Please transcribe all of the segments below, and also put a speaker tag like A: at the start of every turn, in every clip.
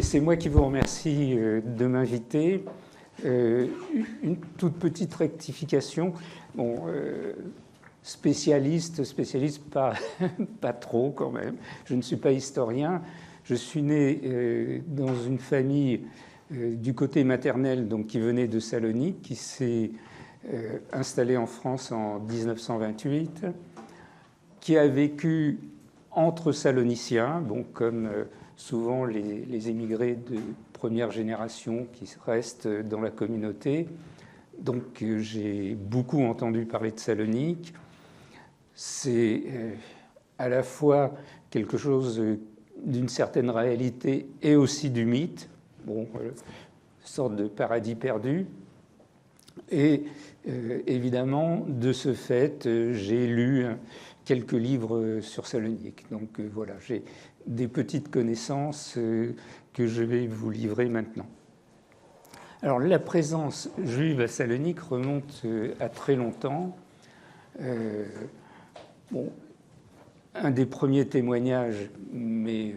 A: C'est moi qui vous remercie de m'inviter. Une toute petite rectification. Bon, spécialiste pas, pas trop quand même. Je ne suis pas historien. Je suis né dans une famille du côté maternel, donc qui venait de Salonique, qui s'est installée en France en 1928, qui a vécu entre Saloniciens, bon, comme souvent les émigrés de première génération qui restent dans la communauté. Donc j'ai beaucoup entendu parler de Salonique. C'est à la fois quelque chose d'une certaine réalité et aussi du mythe, bon, une sorte de paradis perdu. Et évidemment, de ce fait, j'ai lu quelques livres sur Salonique. Donc voilà, j'ai des petites connaissances que je vais vous livrer maintenant. Alors la présence juive à Salonique remonte à très longtemps. Bon, un des premiers témoignages, mais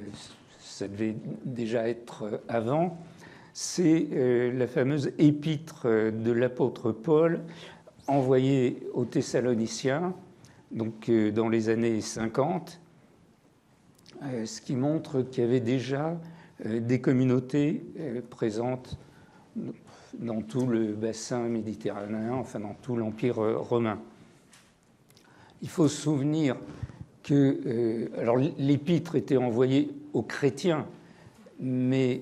A: ça devait déjà être avant, c'est la fameuse épître de l'apôtre Paul envoyée aux Thessaloniciens, donc dans les années 50, ce qui montre qu'il y avait déjà des communautés présentes dans tout le bassin méditerranéen, enfin dans tout l'Empire romain. Il faut se souvenir que alors l'épître était envoyée aux chrétiens, mais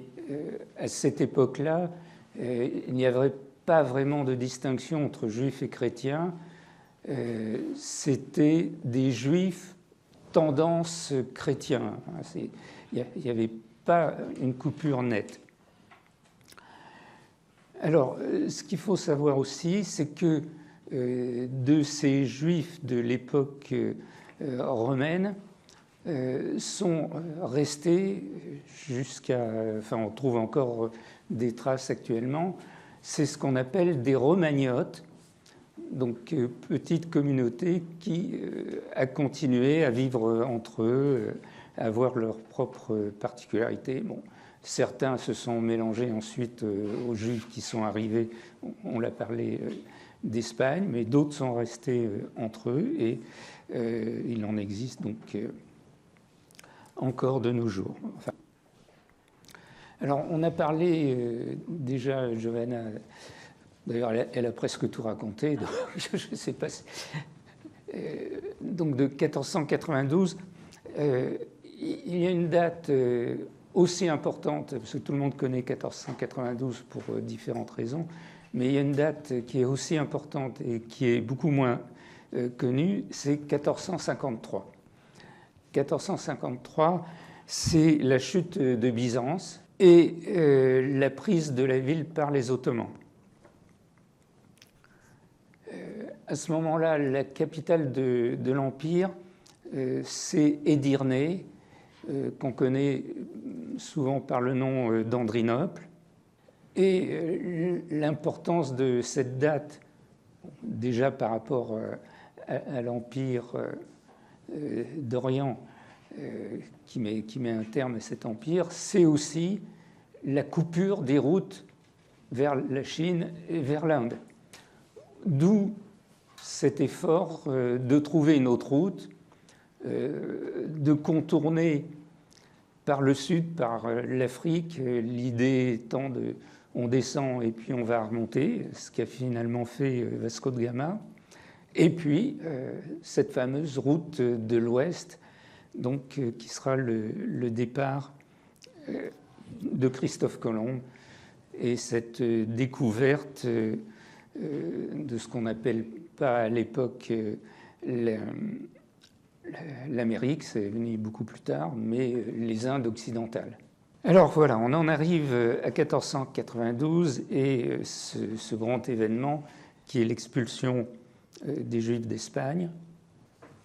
A: à cette époque-là, il n'y avait pas vraiment de distinction entre juifs et chrétiens. C'était des juifs tendance chrétien. Il n'y avait pas une coupure nette. Alors, ce qu'il faut savoir aussi, c'est que de ces juifs de l'époque romaine sont restés jusqu'à... Enfin, on trouve encore des traces actuellement. C'est ce qu'on appelle des romagnotes, donc petite communauté qui a continué à vivre entre eux, à avoir leurs propres particularités. Bon, certains se sont mélangés ensuite aux Juifs qui sont arrivés, on l'a parlé, d'Espagne, mais d'autres sont restés entre eux et il en existe donc encore de nos jours. Enfin, alors on a parlé déjà, Giovanna, d'ailleurs elle a presque tout raconté, donc je ne sais pas si... donc de 1492, il y a une date aussi importante, parce que tout le monde connaît 1492 pour différentes raisons, mais il y a une date qui est aussi importante et qui est beaucoup moins connue, c'est 1453. 1453, c'est la chute de Byzance et la prise de la ville par les Ottomans. À ce moment-là, la capitale de l'Empire, c'est Édirne, qu'on connaît souvent par le nom d'Andrinople. Et l'importance de cette date, déjà par rapport à l'Empire d'Orient, qui met un terme à cet empire, c'est aussi la coupure des routes vers la Chine et vers l'Inde. D'où cet effort de trouver une autre route, de contourner par le sud, par l'Afrique, l'idée étant de... On descend et puis on va remonter, ce qu'a finalement fait Vasco de Gama. Et puis, cette fameuse route de l'Ouest, donc, qui sera le départ de Christophe Colomb et cette découverte de ce qu'on n'appelle pas à l'époque l'Amérique, c'est venu beaucoup plus tard, mais les Indes occidentales. Alors voilà, on en arrive à 1492 et ce grand événement qui est l'expulsion des Juifs d'Espagne,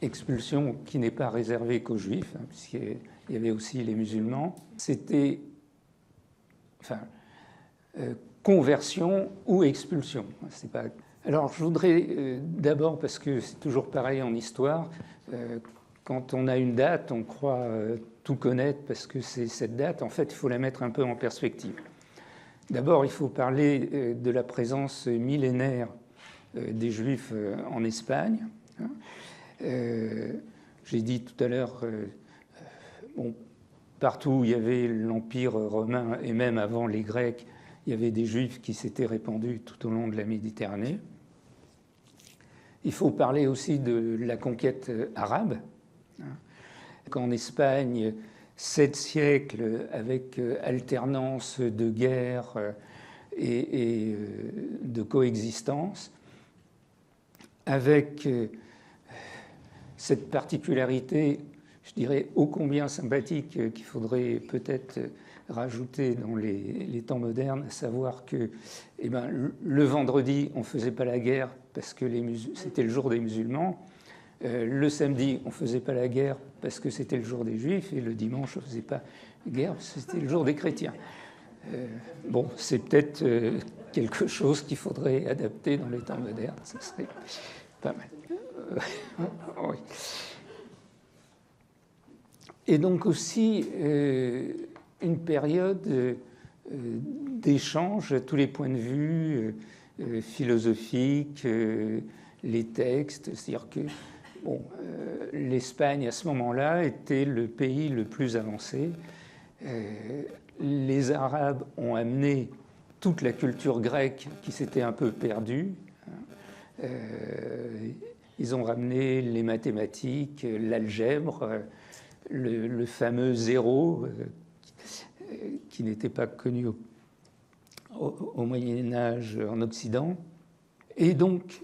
A: expulsion qui n'est pas réservée qu'aux Juifs, hein, puisqu'il y avait aussi les musulmans. C'était conversion ou expulsion. C'est pas... Alors je voudrais d'abord, parce que c'est toujours pareil en histoire, quand on a une date, on croit tout connaître parce que c'est cette date. En fait, il faut la mettre un peu en perspective. D'abord, il faut parler de la présence millénaire des Juifs en Espagne. J'ai dit tout à l'heure, bon, partout où il y avait l'Empire romain et même avant les Grecs, il y avait des Juifs qui s'étaient répandus tout au long de la Méditerranée. Il faut parler aussi de la conquête arabe. En Espagne, 7 siècles avec alternance de guerre et de coexistence, avec cette particularité, je dirais, ô combien sympathique qu'il faudrait peut-être rajouter dans les temps modernes, à savoir que le vendredi, on ne faisait pas la guerre parce que c'était le jour des musulmans. Le samedi, on ne faisait pas la guerre parce que c'était le jour des Juifs, et le dimanche, on ne faisait pas guerre parce que c'était le jour des chrétiens. Bon, c'est peut-être quelque chose qu'il faudrait adapter dans les temps modernes, ça serait pas mal. Oui. Et donc aussi une période d'échange à tous les points de vue, philosophiques, les textes, c'est-à-dire que bon, l'Espagne à ce moment-là était le pays le plus avancé. Les Arabes ont amené toute la culture grecque qui s'était un peu perdue. Ils ont ramené les mathématiques, l'algèbre, le fameux zéro qui n'était pas connu au Moyen-Âge en Occident. Et donc,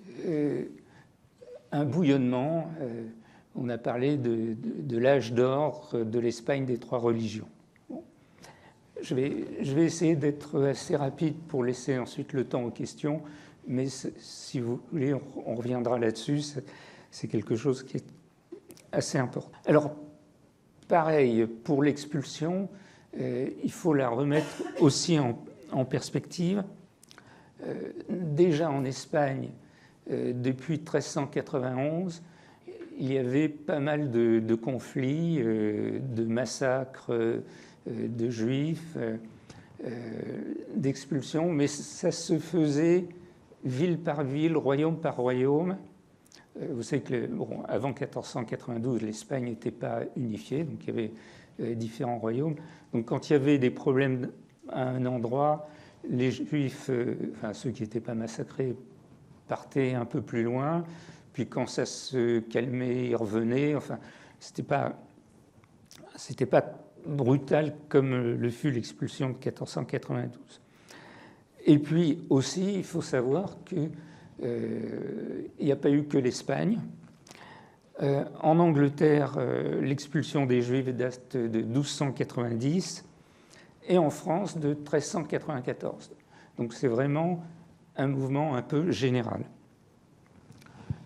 A: un bouillonnement, on a parlé de l'âge d'or de l'Espagne des 3 religions. Bon. Je vais essayer d'être assez rapide pour laisser ensuite le temps aux questions, mais si vous voulez, on reviendra là-dessus, c'est quelque chose qui est assez important. Alors, pareil, pour l'expulsion, il faut la remettre aussi en perspective. Déjà en Espagne, depuis 1391, il y avait pas mal de conflits, de massacres de juifs, d'expulsions, mais ça se faisait ville par ville, royaume par royaume. Vous savez que avant 1492, l'Espagne n'était pas unifiée, donc il y avait différents royaumes. Donc quand il y avait des problèmes à un endroit, les Juifs, enfin ceux qui n'étaient pas massacrés, partaient un peu plus loin. Puis quand ça se calmait, ils revenaient. Enfin, c'était pas brutal comme le fut l'expulsion de 1492. Et puis aussi, il faut savoir qu'il n'y a pas eu que l'Espagne. En Angleterre, l'expulsion des Juifs date de 1290 et en France de 1394. Donc c'est vraiment un mouvement un peu général.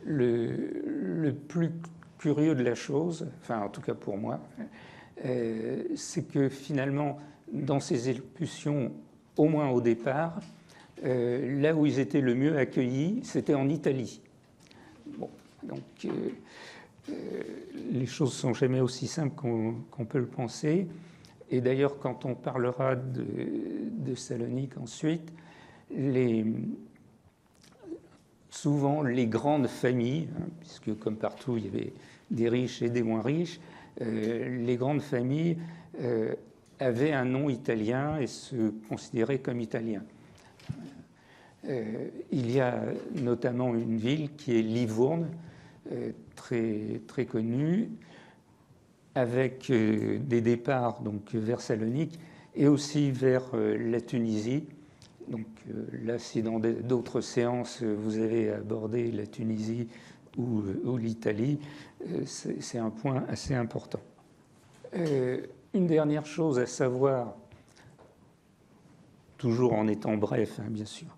A: Le plus curieux de la chose, enfin en tout cas pour moi, c'est que finalement, dans ces expulsions, au moins au départ, là où ils étaient le mieux accueillis, c'était en Italie. Bon, donc les choses ne sont jamais aussi simples qu'on peut le penser. Et d'ailleurs, quand on parlera de Salonique ensuite, souvent les grandes familles, puisque comme partout il y avait des riches et des moins riches, les grandes familles avaient un nom italien et se considéraient comme italiens. Il y a notamment une ville qui est Livourne, très, très connue, avec des départs donc, vers Salonique et aussi vers la Tunisie. Donc là, si dans d'autres séances vous avez abordé la Tunisie ou l'Italie, c'est un point assez important. Une dernière chose à savoir, toujours en étant bref, hein, bien sûr,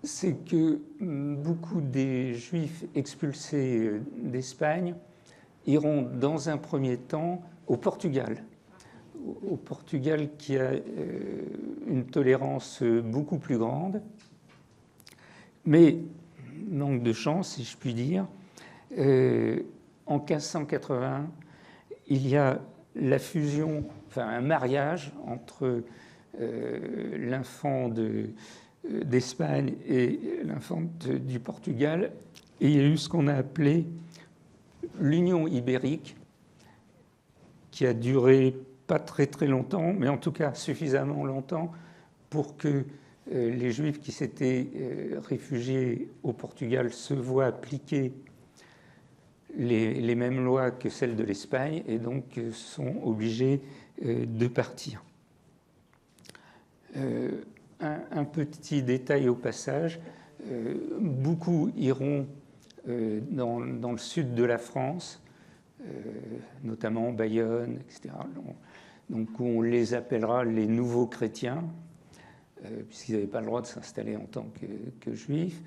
A: c'est que beaucoup des Juifs expulsés d'Espagne iront dans un premier temps au Portugal. Au Portugal qui a une tolérance beaucoup plus grande, mais manque de chance, si je puis dire. en 1580, il y a la fusion, enfin un mariage entre l'infant d'Espagne et l'infant du Portugal, et il y a eu ce qu'on a appelé l'Union ibérique, qui a duré pas très très longtemps, mais en tout cas suffisamment longtemps pour que les Juifs qui s'étaient réfugiés au Portugal se voient appliquer les mêmes lois que celles de l'Espagne et donc sont obligés de partir. Un petit détail au passage, beaucoup iront dans le sud de la France, notamment Bayonne, etc. Donc on les appellera les nouveaux chrétiens, puisqu'ils n'avaient pas le droit de s'installer en tant que juifs.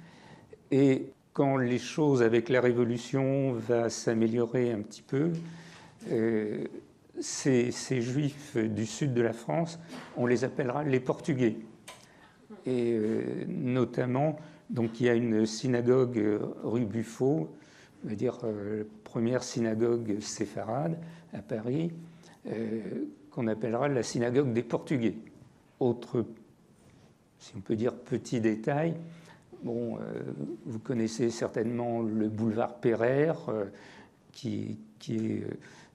A: Et quand les choses avec la Révolution vont s'améliorer un petit peu, ces juifs du sud de la France, on les appellera les Portugais. Et notamment, donc il y a une synagogue rue Buffo, on va dire première synagogue séfarade à Paris, qu'on appellera la synagogue des Portugais. Autre, si on peut dire, petit détail, bon, vous connaissez certainement le boulevard Pereire, qui est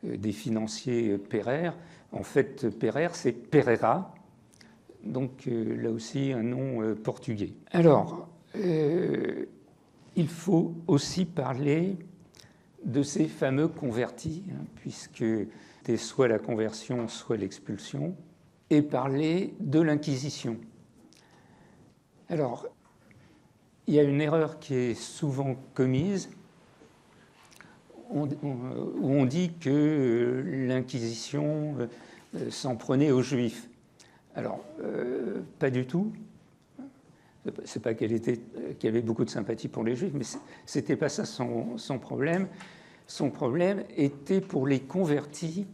A: des financiers Pereire. En fait, Pereire, c'est Pereira, donc là aussi un nom portugais. Alors, il faut aussi parler de ces fameux convertis, puisque c'était soit la conversion, soit l'expulsion, et parler de l'Inquisition. Alors, il y a une erreur qui est souvent commise, où on dit que l'Inquisition s'en prenait aux Juifs. Alors, pas du tout. C'est pas qu'elle avait beaucoup de sympathie pour les Juifs, mais c'était pas ça son problème. Son problème était pour les convertis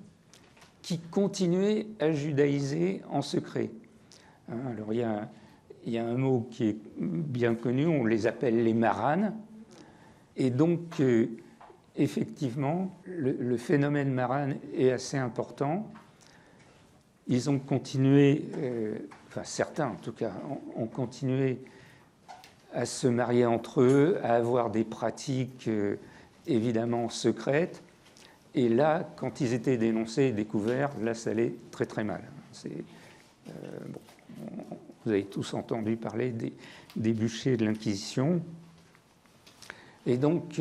A: qui continuaient à judaïser en secret. Alors, il y a un mot qui est bien connu, on les appelle les maranes. Et donc, effectivement, le phénomène marane est assez important. Ils ont continué, enfin certains en tout cas, ont continué à se marier entre eux, à avoir des pratiques évidemment secrètes. Et là, quand ils étaient dénoncés et découverts, là, ça allait très très mal. Bon, vous avez tous entendu parler des bûchers de l'Inquisition. Et donc,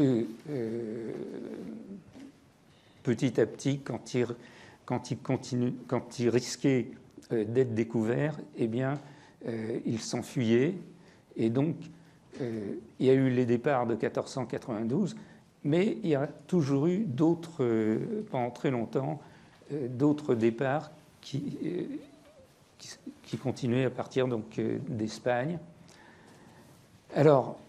A: petit à petit, quand ils risquaient d'être découverts, eh bien, ils s'enfuyaient. Et donc, il y a eu les départs de 1492, mais il y a toujours eu d'autres, pendant très longtemps, d'autres départs qui continuaient à partir donc d'Espagne. Alors,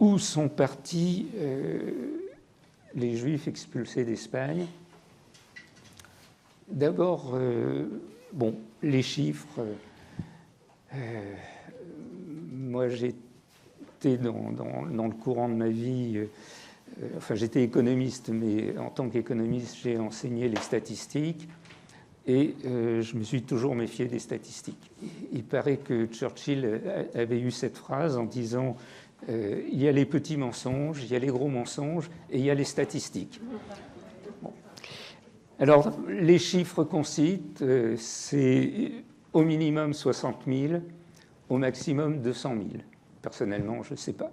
A: où sont partis les Juifs expulsés d'Espagne? D'abord, bon, les chiffres. Moi, j'étais dans le courant de ma vie, enfin, j'étais économiste, mais en tant qu'économiste, j'ai enseigné les statistiques et je me suis toujours méfié des statistiques. Il paraît que Churchill avait eu cette phrase en disant il y a les petits mensonges, il y a les gros mensonges et il y a les statistiques. Bon. Alors, les chiffres qu'on cite, c'est au minimum 60 000, au maximum 200 000. Personnellement, je ne sais pas.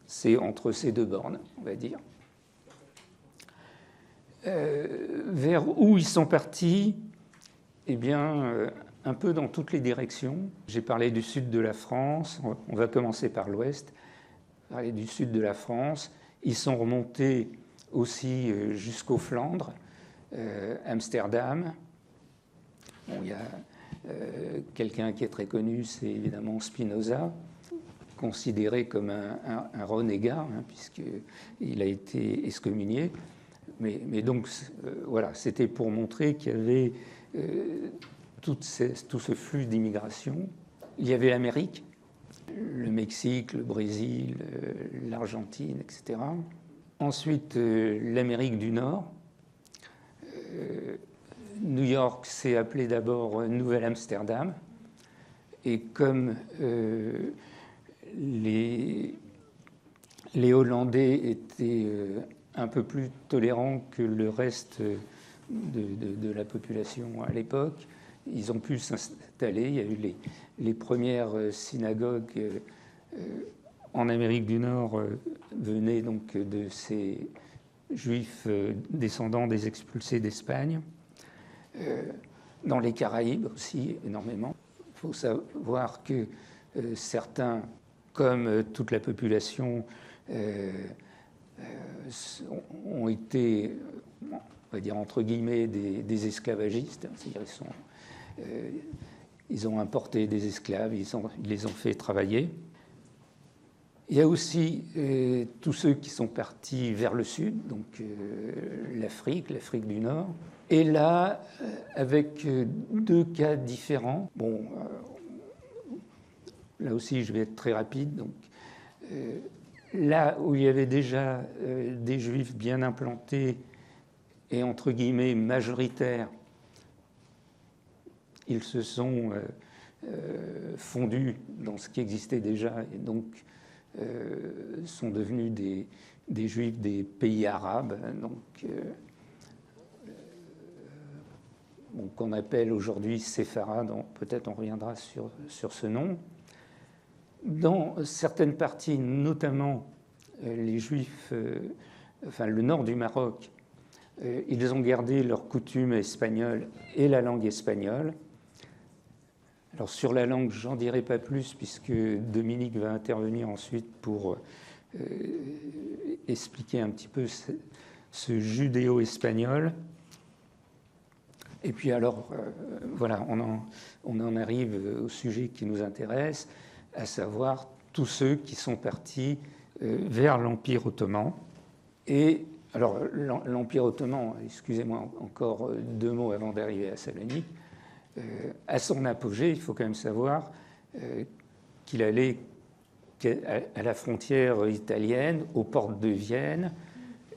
A: C'est entre ces deux bornes, on va dire. Vers où ils sont partis? Eh bien, un peu dans toutes les directions. J'ai parlé du sud de la France, on va commencer par l'ouest. Parler du sud de la France. Ils sont remontés aussi jusqu'aux Flandres, Amsterdam. Bon, il y a quelqu'un qui est très connu, c'est évidemment Spinoza, considéré comme un renégat, puisqu'il a été excommunié. Mais donc, voilà, c'était pour montrer qu'il y avait tout ce flux d'immigration. Il y avait l'Amérique, le Mexique, le Brésil, l'Argentine, etc. Ensuite, l'Amérique du Nord. New York s'est appelé d'abord Nouvelle-Amsterdam. Et comme les Hollandais étaient un peu plus tolérants que le reste de la population à l'époque, ils ont pu s'installer. Il y a eu les premières synagogues en Amérique du Nord venaient donc de ces juifs descendants des expulsés d'Espagne. Dans les Caraïbes aussi, énormément. Il faut savoir que certains, comme toute la population, ont été, on va dire entre guillemets, des esclavagistes. C'est-à-dire ils ont importé des esclaves, ils les ont fait travailler. Il y a aussi tous ceux qui sont partis vers le sud, donc l'Afrique du Nord. Et là, avec deux cas différents. Bon, là aussi, je vais être très rapide. Donc, là où il y avait déjà des Juifs bien implantés et entre guillemets majoritaires, ils se sont fondus dans ce qui existait déjà et donc sont devenus des Juifs des pays arabes, donc qu'on appelle aujourd'hui séfarades. Peut-être on reviendra sur ce nom. Dans certaines parties, notamment les Juifs, enfin le nord du Maroc, ils ont gardé leurs coutumes espagnoles et la langue espagnole. Alors sur la langue, j'en dirai pas plus puisque Dominique va intervenir ensuite pour expliquer un petit peu ce judéo-espagnol. Et puis alors, voilà, on en arrive au sujet qui nous intéresse, à savoir tous ceux qui sont partis vers l'Empire ottoman. Et alors, l'Empire ottoman, excusez-moi encore deux mots avant d'arriver à Salonique, à son apogée, il faut quand même savoir qu'il allait à la frontière italienne, aux portes de Vienne,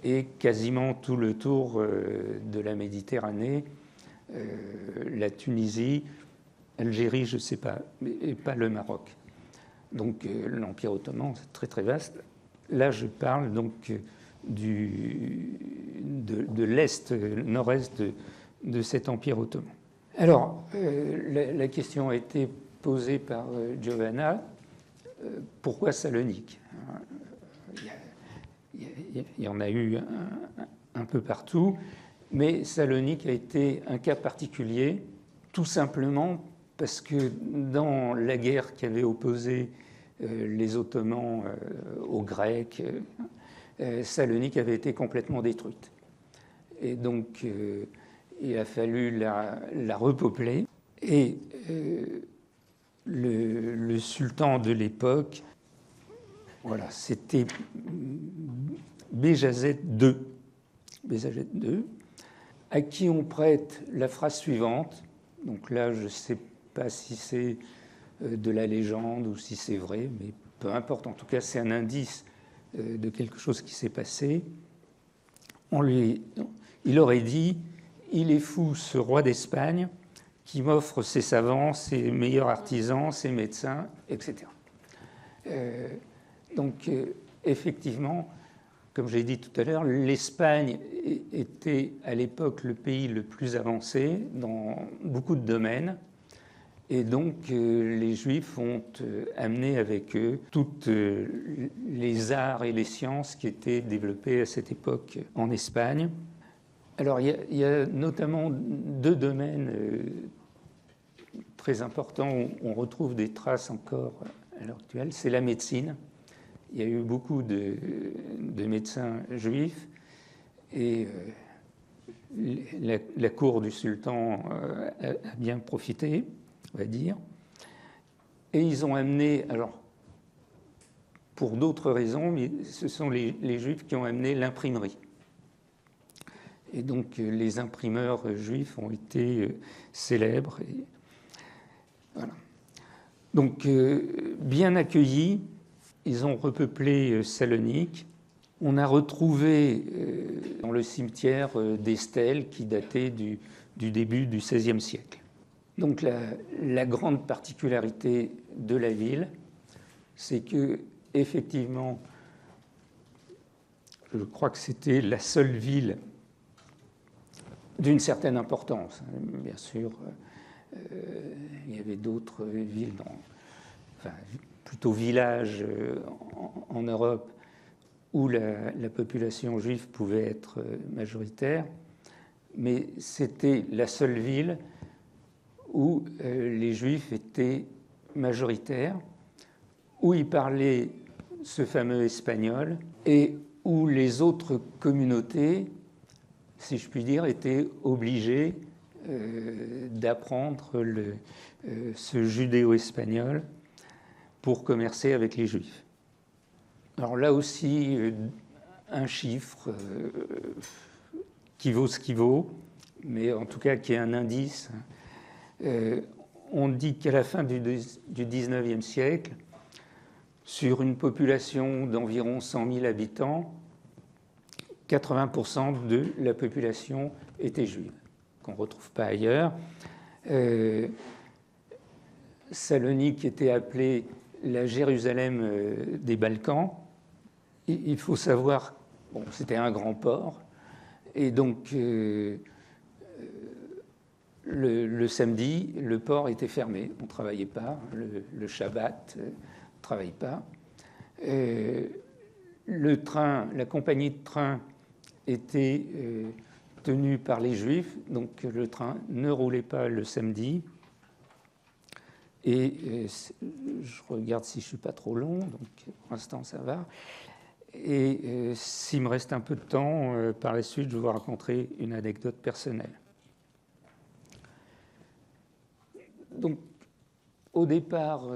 A: et quasiment tout le tour de la Méditerranée, la Tunisie, Algérie, je ne sais pas, mais pas le Maroc. Donc l'Empire ottoman, c'est très très vaste. Là, je parle donc de l'Est, nord-est de cet Empire ottoman. Alors, la question a été posée par Giovanna, pourquoi Salonique ? Il y en a eu un peu partout, mais Salonique a été un cas particulier, tout simplement parce que dans la guerre qui avait opposé les Ottomans aux Grecs, Salonique avait été complètement détruite. Et donc, il a fallu la repeupler. Et le sultan de l'époque, voilà, c'était Béjazet II, à qui on prête la phrase suivante. Donc là, je ne sais pas si c'est de la légende ou si c'est vrai, mais peu importe. En tout cas, c'est un indice de quelque chose qui s'est passé. Il aurait dit « Il est fou, ce roi d'Espagne, qui m'offre ses savants, ses meilleurs artisans, ses médecins, etc. » Donc, effectivement, comme j'ai dit tout à l'heure, l'Espagne était à l'époque le pays le plus avancé dans beaucoup de domaines. Et donc, les Juifs ont amené avec eux toutes les arts et les sciences qui étaient développés à cette époque en Espagne. Alors, il y a notamment deux domaines très importants où on retrouve des traces encore à l'heure actuelle. C'est la médecine. Il y a eu beaucoup de médecins juifs et la cour du sultan a bien profité, on va dire. Et ils ont amené, alors pour d'autres raisons, mais ce sont les Juifs qui ont amené l'imprimerie. Et donc les imprimeurs juifs ont été célèbres. Et voilà. Donc bien accueillis, ils ont repeuplé Salonique On a retrouvé dans le cimetière des stèles qui dataient du début du XVIe siècle. Donc la grande particularité de la ville, c'est que effectivement, je crois que c'était la seule ville d'une certaine importance. Bien sûr, il y avait d'autres villes, plutôt villages en Europe, où la population juive pouvait être majoritaire, mais c'était la seule ville où les Juifs étaient majoritaires, où ils parlaient ce fameux espagnol et où les autres communautés, si je puis dire, étaient obligées d'apprendre ce judéo-espagnol pour commercer avec les Juifs. Alors là aussi, un chiffre qui vaut ce qui vaut, mais en tout cas qui est un indice. On dit qu'à la fin du XIXe siècle, sur une population d'environ 100 000 habitants, 80% de la population était juive, qu'on ne retrouve pas ailleurs. Salonique était appelée la Jérusalem des Balkans. Il faut savoir, bon, c'était un grand port, et donc le samedi, le port était fermé, on ne travaillait pas, le Shabbat, on ne travaille pas. Le train, la compagnie de train était tenue par les Juifs, donc le train ne roulait pas le samedi. Et je regarde si je ne suis pas trop long, donc pour l'instant ça va. Et s'il me reste un peu de temps, par la suite, je vais vous raconter une anecdote personnelle. Donc, au départ,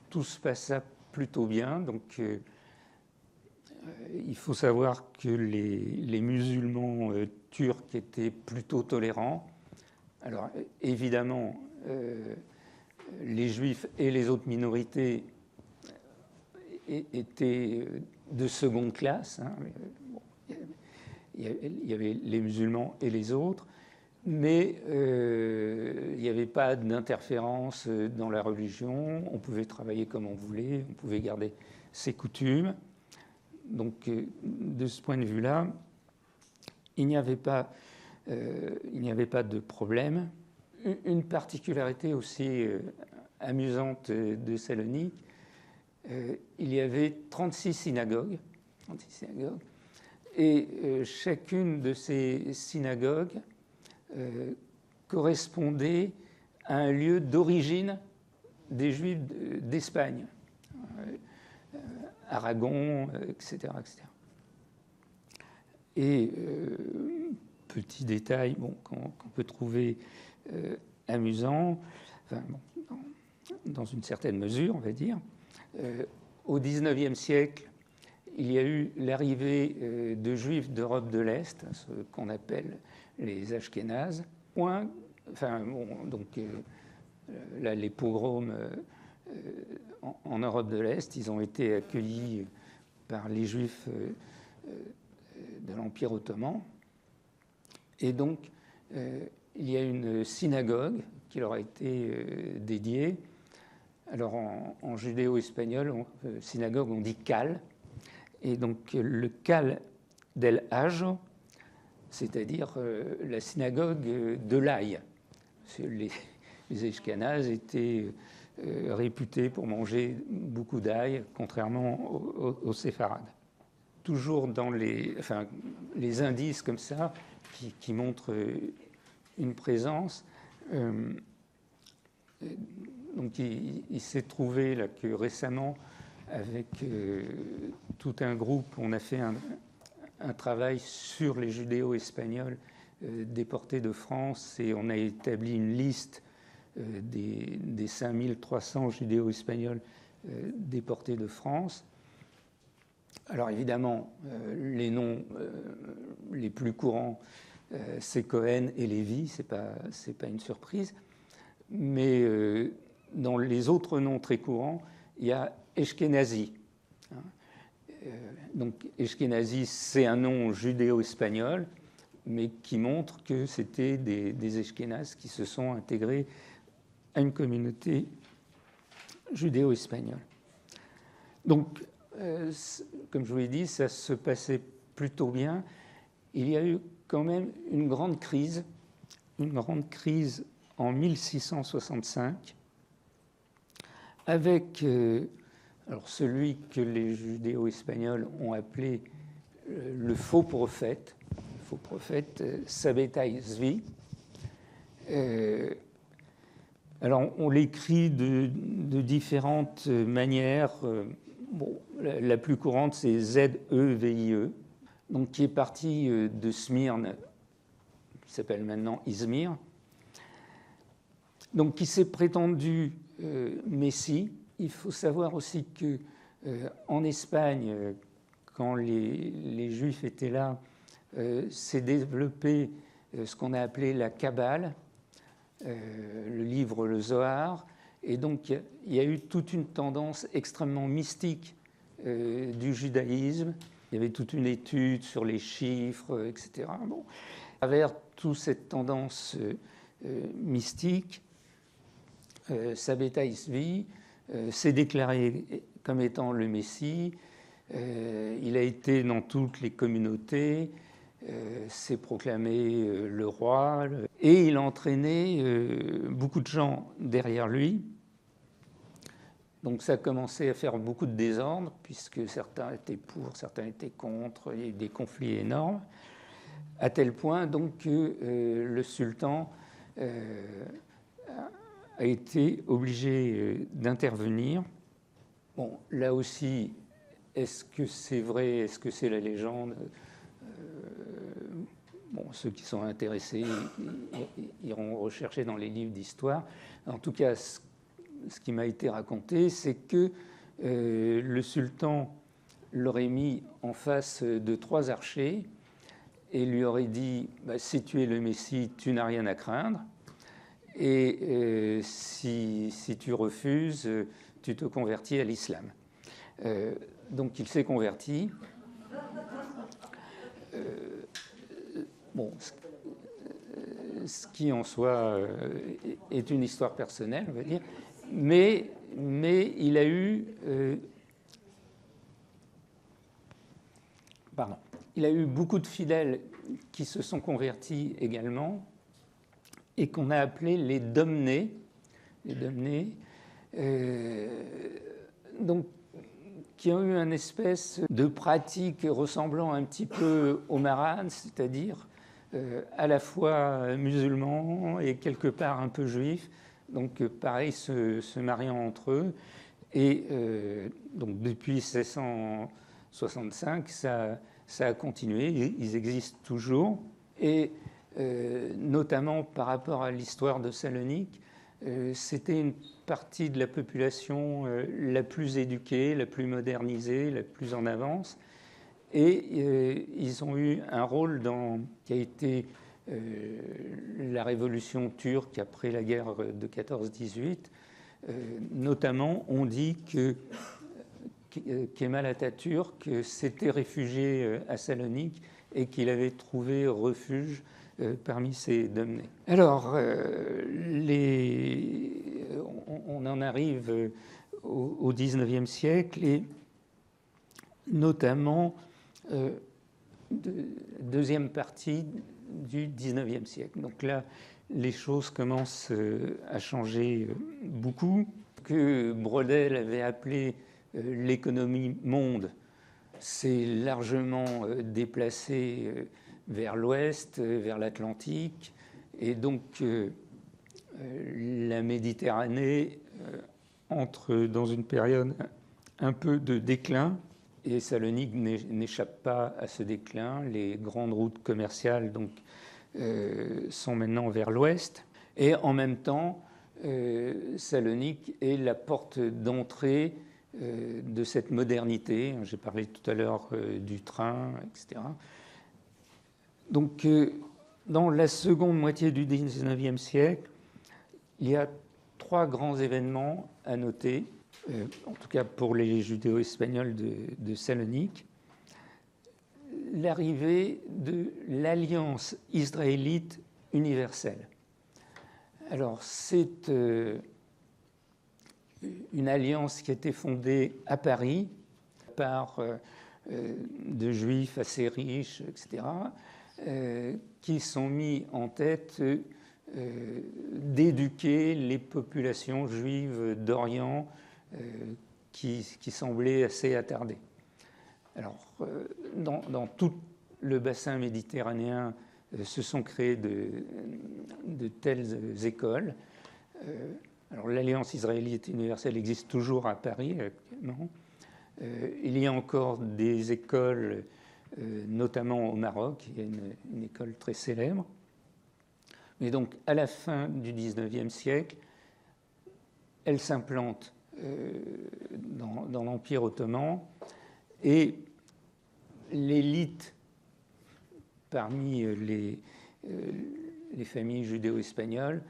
A: tout se passa plutôt bien. Donc, il faut savoir que les musulmans turcs étaient plutôt tolérants. Alors, évidemment, les juifs et les autres minorités étaient de seconde classe. Hein. Bon, il y avait les musulmans et les autres, mais il n'y avait pas d'interférence dans la religion. On pouvait travailler comme on voulait, on pouvait garder ses coutumes. Donc, de ce point de vue-là, il n'y avait pas de problème. Une particularité aussi amusante de Salonique, il y avait 36 synagogues et chacune de ces synagogues correspondait à un lieu d'origine des Juifs d'Espagne, Aragon, etc. etc. Et petit détail qu'on peut trouver amusant, enfin, bon, dans une certaine mesure, on va dire, au XIXe siècle, il y a eu l'arrivée de Juifs d'Europe de l'Est, ce qu'on appelle les Ashkénazes. Donc, là, les pogroms en Europe de l'Est, ils ont été accueillis par les Juifs de l'Empire ottoman. Et donc, il y a une synagogue qui leur a été dédiée. Alors, en judéo-espagnol, synagogue, on dit cal. Et donc, le cal del Hajo, c'est-à-dire la synagogue de l'ail. Les Ashkénazes étaient réputés pour manger beaucoup d'ail, contrairement aux séfarades. Toujours dans les indices comme ça, qui montrent une présence. Donc, il s'est trouvé là, que récemment, avec tout un groupe, on a fait un travail sur les judéo-espagnols déportés de France et on a établi une liste des 5300 judéo-espagnols déportés de France. Alors évidemment, les noms les plus courants, c'est Cohen et Lévi, c'est pas une surprise. Mais dans les autres noms très courants, il y a Eshkenazi. Donc Ashkénazi, c'est un nom judéo-espagnol, mais qui montre que c'était des Ashkénazes qui se sont intégrés à une communauté judéo-espagnole. Donc, comme je vous l'ai dit, ça se passait plutôt bien. Il y a eu quand même une grande crise en 1665, avec alors celui que les judéo-espagnols ont appelé le faux prophète Sabbatai Tzvi. Alors, on l'écrit de différentes manières. Bon, la plus courante, c'est Z-E-V-I-E, donc qui est parti de Smyrne, qui s'appelle maintenant Izmir, donc qui s'est prétendu Messie. Il faut savoir aussi que en Espagne, quand les Juifs étaient là, s'est développé ce qu'on a appelé la Kabbale, le livre le Zohar, et donc il y a eu toute une tendance extrêmement mystique du judaïsme. Il y avait toute une étude sur les chiffres, etc. Bon. À travers toute cette tendance mystique, Sabbatai Tzvi s'est déclaré comme étant le Messie. Il a été dans toutes les communautés, s'est proclamé le roi, et il a entraîné beaucoup de gens derrière lui. Donc ça a commencé à faire beaucoup de désordre, puisque certains étaient pour, certains étaient contre, il y a eu des conflits énormes, à tel point donc que le sultan a été obligé d'intervenir. Bon, là aussi, est-ce que c'est vrai, est-ce que c'est la légende? Bon, ceux qui sont intéressés iront rechercher dans les livres d'histoire. En tout cas, ce qui m'a été raconté, c'est que le sultan l'aurait mis en face de 3 archers et lui aurait dit bah, « Si tu es le Messie, tu n'as rien à craindre. Et si tu refuses, tu te convertis à l'islam. » Donc il s'est converti. Bon, ce qui en soi est une histoire personnelle, on va dire, mais il a eu, beaucoup de fidèles qui se sont convertis également et qu'on a appelés les domnés, donc qui ont eu une espèce de pratique ressemblant un petit peu au maran, c'est-à-dire à la fois musulmans et quelque part un peu juifs, donc pareil, se mariant entre eux. Et donc depuis 1665, ça a continué, ils existent toujours. Et notamment par rapport à l'histoire de Salonique, c'était une partie de la population la plus éduquée, la plus modernisée, la plus en avance. Et ils ont eu un rôle qui a été la révolution turque après la guerre de 14-18. Notamment, on dit que Kemal Atatürk s'était réfugié à Salonique et qu'il avait trouvé refuge parmi ces domnés. Alors, on en arrive au XIXe siècle et notamment deuxième partie du XIXe siècle. Donc là, les choses commencent à changer beaucoup. Que Brodel avait appelé l'économie monde, c'est largement déplacé vers l'ouest, vers l'Atlantique, et donc la Méditerranée entre dans une période un peu de déclin, et Salonique n'échappe pas à ce déclin. Les grandes routes commerciales donc, sont maintenant vers l'ouest, et en même temps, Salonique est la porte d'entrée de cette modernité. J'ai parlé tout à l'heure du train, etc. Donc, dans la seconde moitié du XIXe siècle, il y a 3 grands événements à noter. en tout cas pour les judéo-espagnols de Salonique, l'arrivée de l'Alliance israélite universelle. Alors, c'est une alliance qui a été fondée à Paris par de juifs assez riches, etc., qui sont mis en tête d'éduquer les populations juives d'Orient qui semblaient assez attardées. Alors, dans tout le bassin méditerranéen se sont créées de telles écoles. Alors, l'Alliance israélite universelle existe toujours à Paris actuellement. Il y a encore des écoles, notamment au Maroc, il y a une école très célèbre. Mais donc, à la fin du XIXe siècle, elle s'implante dans l'Empire ottoman et l'élite parmi les familles judéo-espagnoles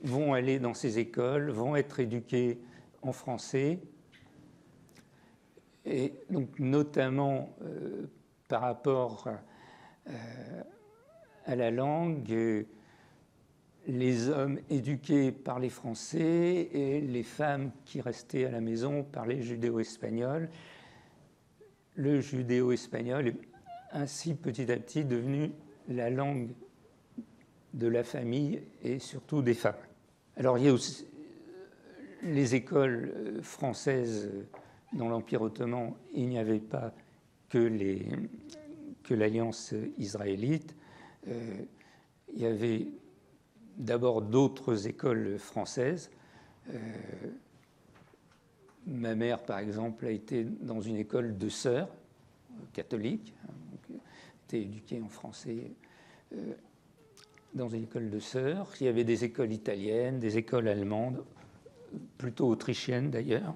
A: vont aller dans ces écoles, vont être éduquées en français, et donc notamment par rapport à la langue, les hommes éduqués par les Français et les femmes qui restaient à la maison par les judéo-espagnols. Le judéo-espagnol est ainsi petit à petit devenu la langue de la famille et surtout des femmes. Alors il y a aussi les écoles françaises dans l'Empire ottoman, il n'y avait pas que l'Alliance israélite. Il y avait d'abord d'autres écoles françaises. Ma mère, par exemple, a été dans une école de sœurs catholiques, donc, était éduquée en français dans une école de sœurs. Il y avait des écoles italiennes, des écoles allemandes, plutôt autrichiennes d'ailleurs.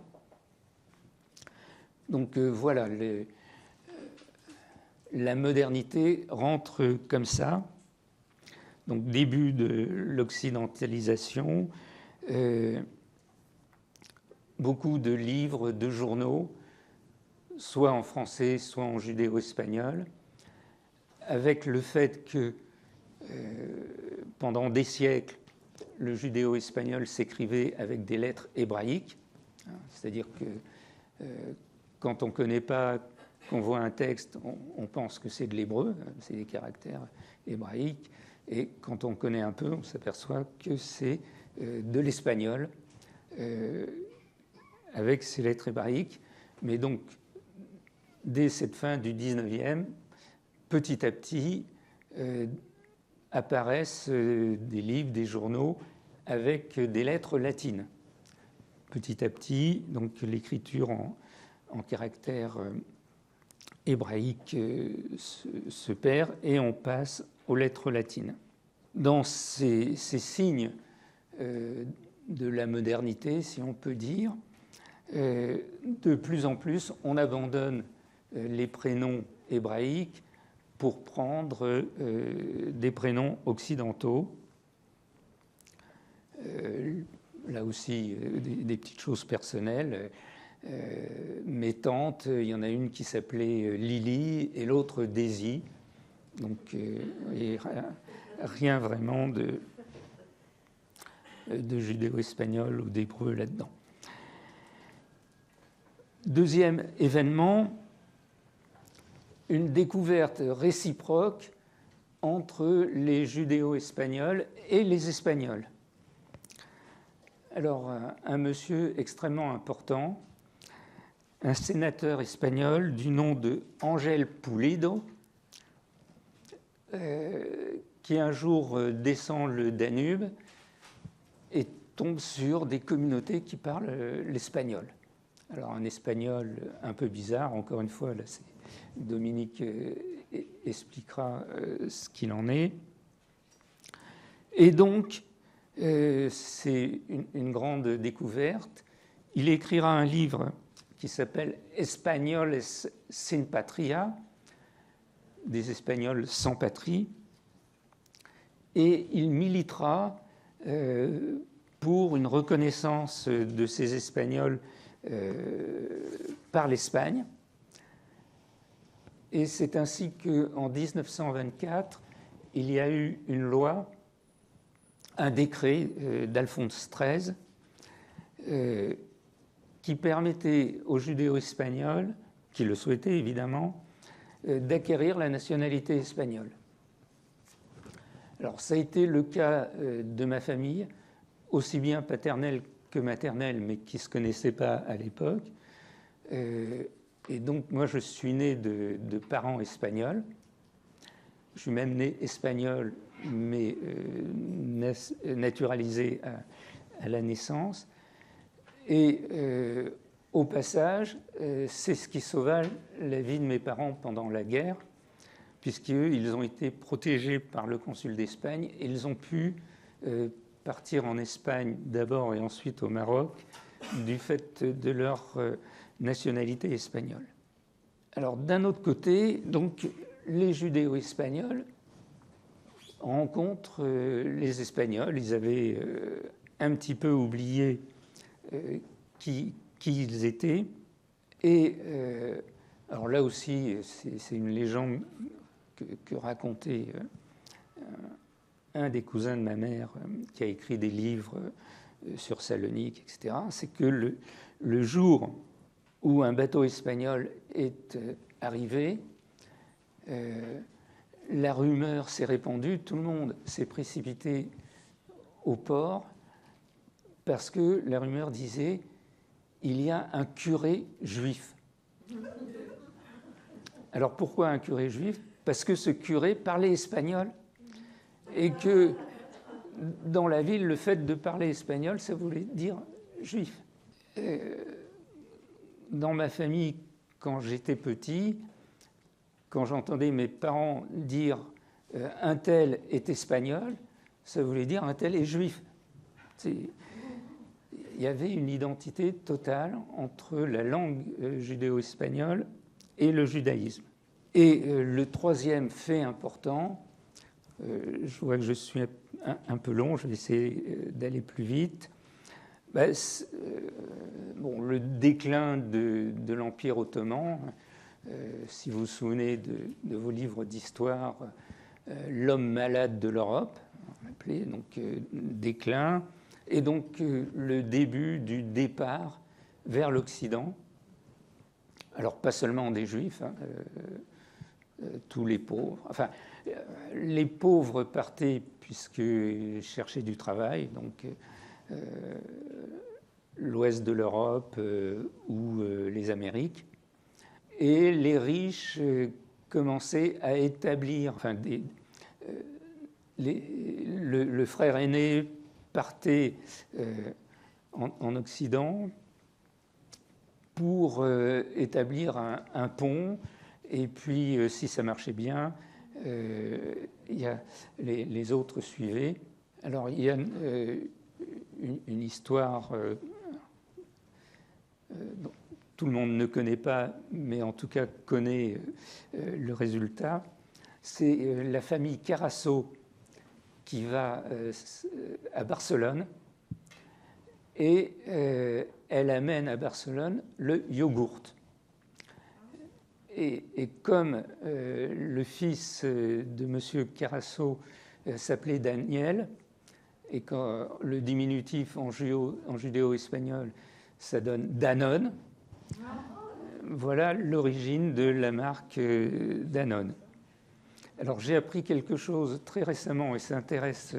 A: Donc voilà, la modernité rentre comme ça. Donc début de l'occidentalisation, beaucoup de livres, de journaux, soit en français, soit en judéo-espagnol, avec le fait que pendant des siècles, le judéo-espagnol s'écrivait avec des lettres hébraïques, c'est-à-dire que quand on ne connaît pas, qu'on voit un texte, on pense que c'est de l'hébreu, c'est des caractères hébraïques, et quand on connaît un peu, on s'aperçoit que c'est de l'espagnol, avec ces lettres hébraïques. Mais donc, dès cette fin du 19e, petit à petit, apparaissent des livres, des journaux avec des lettres latines. Petit à petit, donc l'écriture en caractère hébraïque se perd et on passe aux lettres latines. Dans ces signes de la modernité, si on peut dire, de plus en plus, on abandonne les prénoms hébraïques pour prendre des prénoms occidentaux. Là aussi, des petites choses personnelles. Mes tantes, il y en a une qui s'appelait Lily et l'autre Daisy. Donc, rien vraiment de judéo-espagnol ou d'hébreu là-dedans. Deuxième événement, une découverte réciproque entre les judéo-espagnols et les Espagnols. Alors, un monsieur extrêmement important, un sénateur espagnol du nom de Ángel Pulido, qui un jour descend le Danube et tombe sur des communautés qui parlent l'espagnol. Alors un espagnol un peu bizarre, encore une fois, là, Dominique expliquera ce qu'il en est. Et donc, c'est une grande découverte. Il écrira un livre qui s'appelle Españoles sin patria, des Espagnols sans patrie, et il militera pour une reconnaissance de ces Espagnols par l'Espagne. Et c'est ainsi qu'en 1924, il y a eu une loi, un décret d'Alphonse XIII, qui permettait aux judéo-espagnols, qui le souhaitaient évidemment, d'acquérir la nationalité espagnole. Alors ça a été le cas de ma famille, aussi bien paternelle que maternelle, mais qui ne se connaissaient pas à l'époque. Et donc moi je suis né de parents espagnols. Je suis même né espagnol, mais naturalisé à la naissance. Et au passage, c'est ce qui sauva la vie de mes parents pendant la guerre, puisqu'eux, ils ont été protégés par le consul d'Espagne et ils ont pu partir en Espagne d'abord et ensuite au Maroc du fait de leur nationalité espagnole. Alors d'un autre côté, donc, les judéo-espagnols rencontrent les Espagnols. Ils avaient un petit peu oublié qui ils étaient. Et alors là aussi, c'est une légende que racontait un des cousins de ma mère qui a écrit des livres sur Salonique, etc. C'est que le jour où un bateau espagnol est arrivé, la rumeur s'est répandue, tout le monde s'est précipité au port parce que la rumeur disait « il y a un curé juif ». Alors pourquoi un curé juif ? Parce que ce curé parlait espagnol et que dans la ville, le fait de parler espagnol, ça voulait dire juif. Dans ma famille, quand j'étais petit, quand j'entendais mes parents dire un tel est espagnol, ça voulait dire un tel est juif. Il y avait une identité totale entre la langue judéo-espagnole et le judaïsme. Et le troisième fait important, je vois que je suis un peu long, je vais essayer d'aller plus vite. Le déclin de l'Empire ottoman, si vous vous souvenez de vos livres d'histoire, l'homme malade de l'Europe, on l'appelait, donc déclin, et donc le début du départ vers l'Occident. Alors pas seulement des Juifs, tous les pauvres. Enfin, les pauvres partaient puisqu'ils cherchaient du travail, donc l'ouest de l'Europe ou les Amériques. Et les riches commençaient à établir, enfin, le frère aîné partait en Occident pour établir un pont, et puis si ça marchait bien, les autres suivaient. Alors il y a une histoire dont tout le monde ne connaît pas, mais en tout cas connaît le résultat. C'est la famille Carasso qui va à Barcelone et elle amène à Barcelone le yogourt. Et comme le fils de M. Carasso s'appelait Daniel, et quand le diminutif en judéo-espagnol, ça donne Danone, voilà l'origine de la marque Danone. Alors j'ai appris quelque chose très récemment, et ça intéresse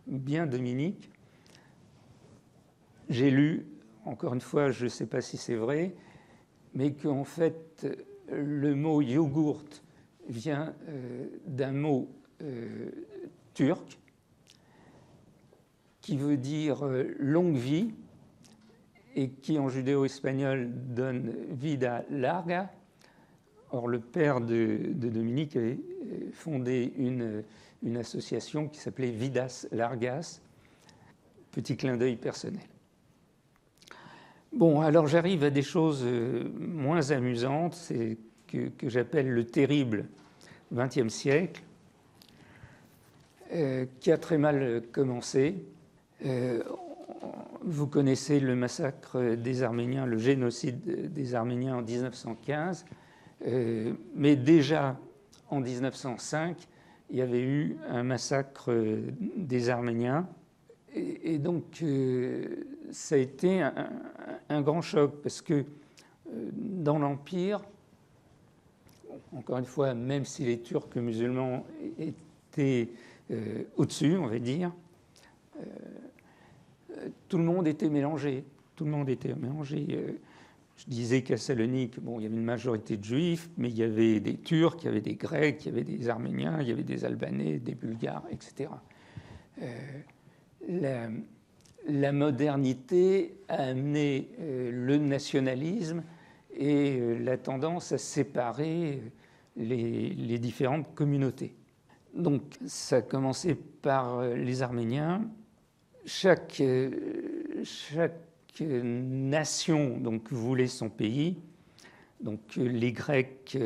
A: bien Dominique. J'ai lu, encore une fois, je ne sais pas si c'est vrai, mais qu'en fait, le mot yogourt vient d'un mot turc qui veut dire longue vie et qui en judéo-espagnol donne vida larga. Or, le père de Dominique avait fondé une association qui s'appelait Vidas Largas. Petit clin d'œil personnel. Bon, alors j'arrive à des choses moins amusantes, c'est que j'appelle le terrible XXe siècle, qui a très mal commencé. vous connaissez le massacre des Arméniens, le génocide des Arméniens en 1915, mais déjà en 1905, il y avait eu un massacre des Arméniens. Et donc, ça a été un grand choc, parce que dans l'Empire, encore une fois, même si les Turcs musulmans étaient au-dessus, on va dire, tout le monde était mélangé. Tout le monde était mélangé. Je disais qu'à Salonique, bon, il y avait une majorité de Juifs, mais il y avait des Turcs, il y avait des Grecs, il y avait des Arméniens, il y avait des Albanais, des Bulgares, etc. La modernité a amené le nationalisme et la tendance à séparer les différentes communautés. Donc, ça a commencé par les Arméniens. Chaque nation donc, voulait son pays. Donc, les Grecs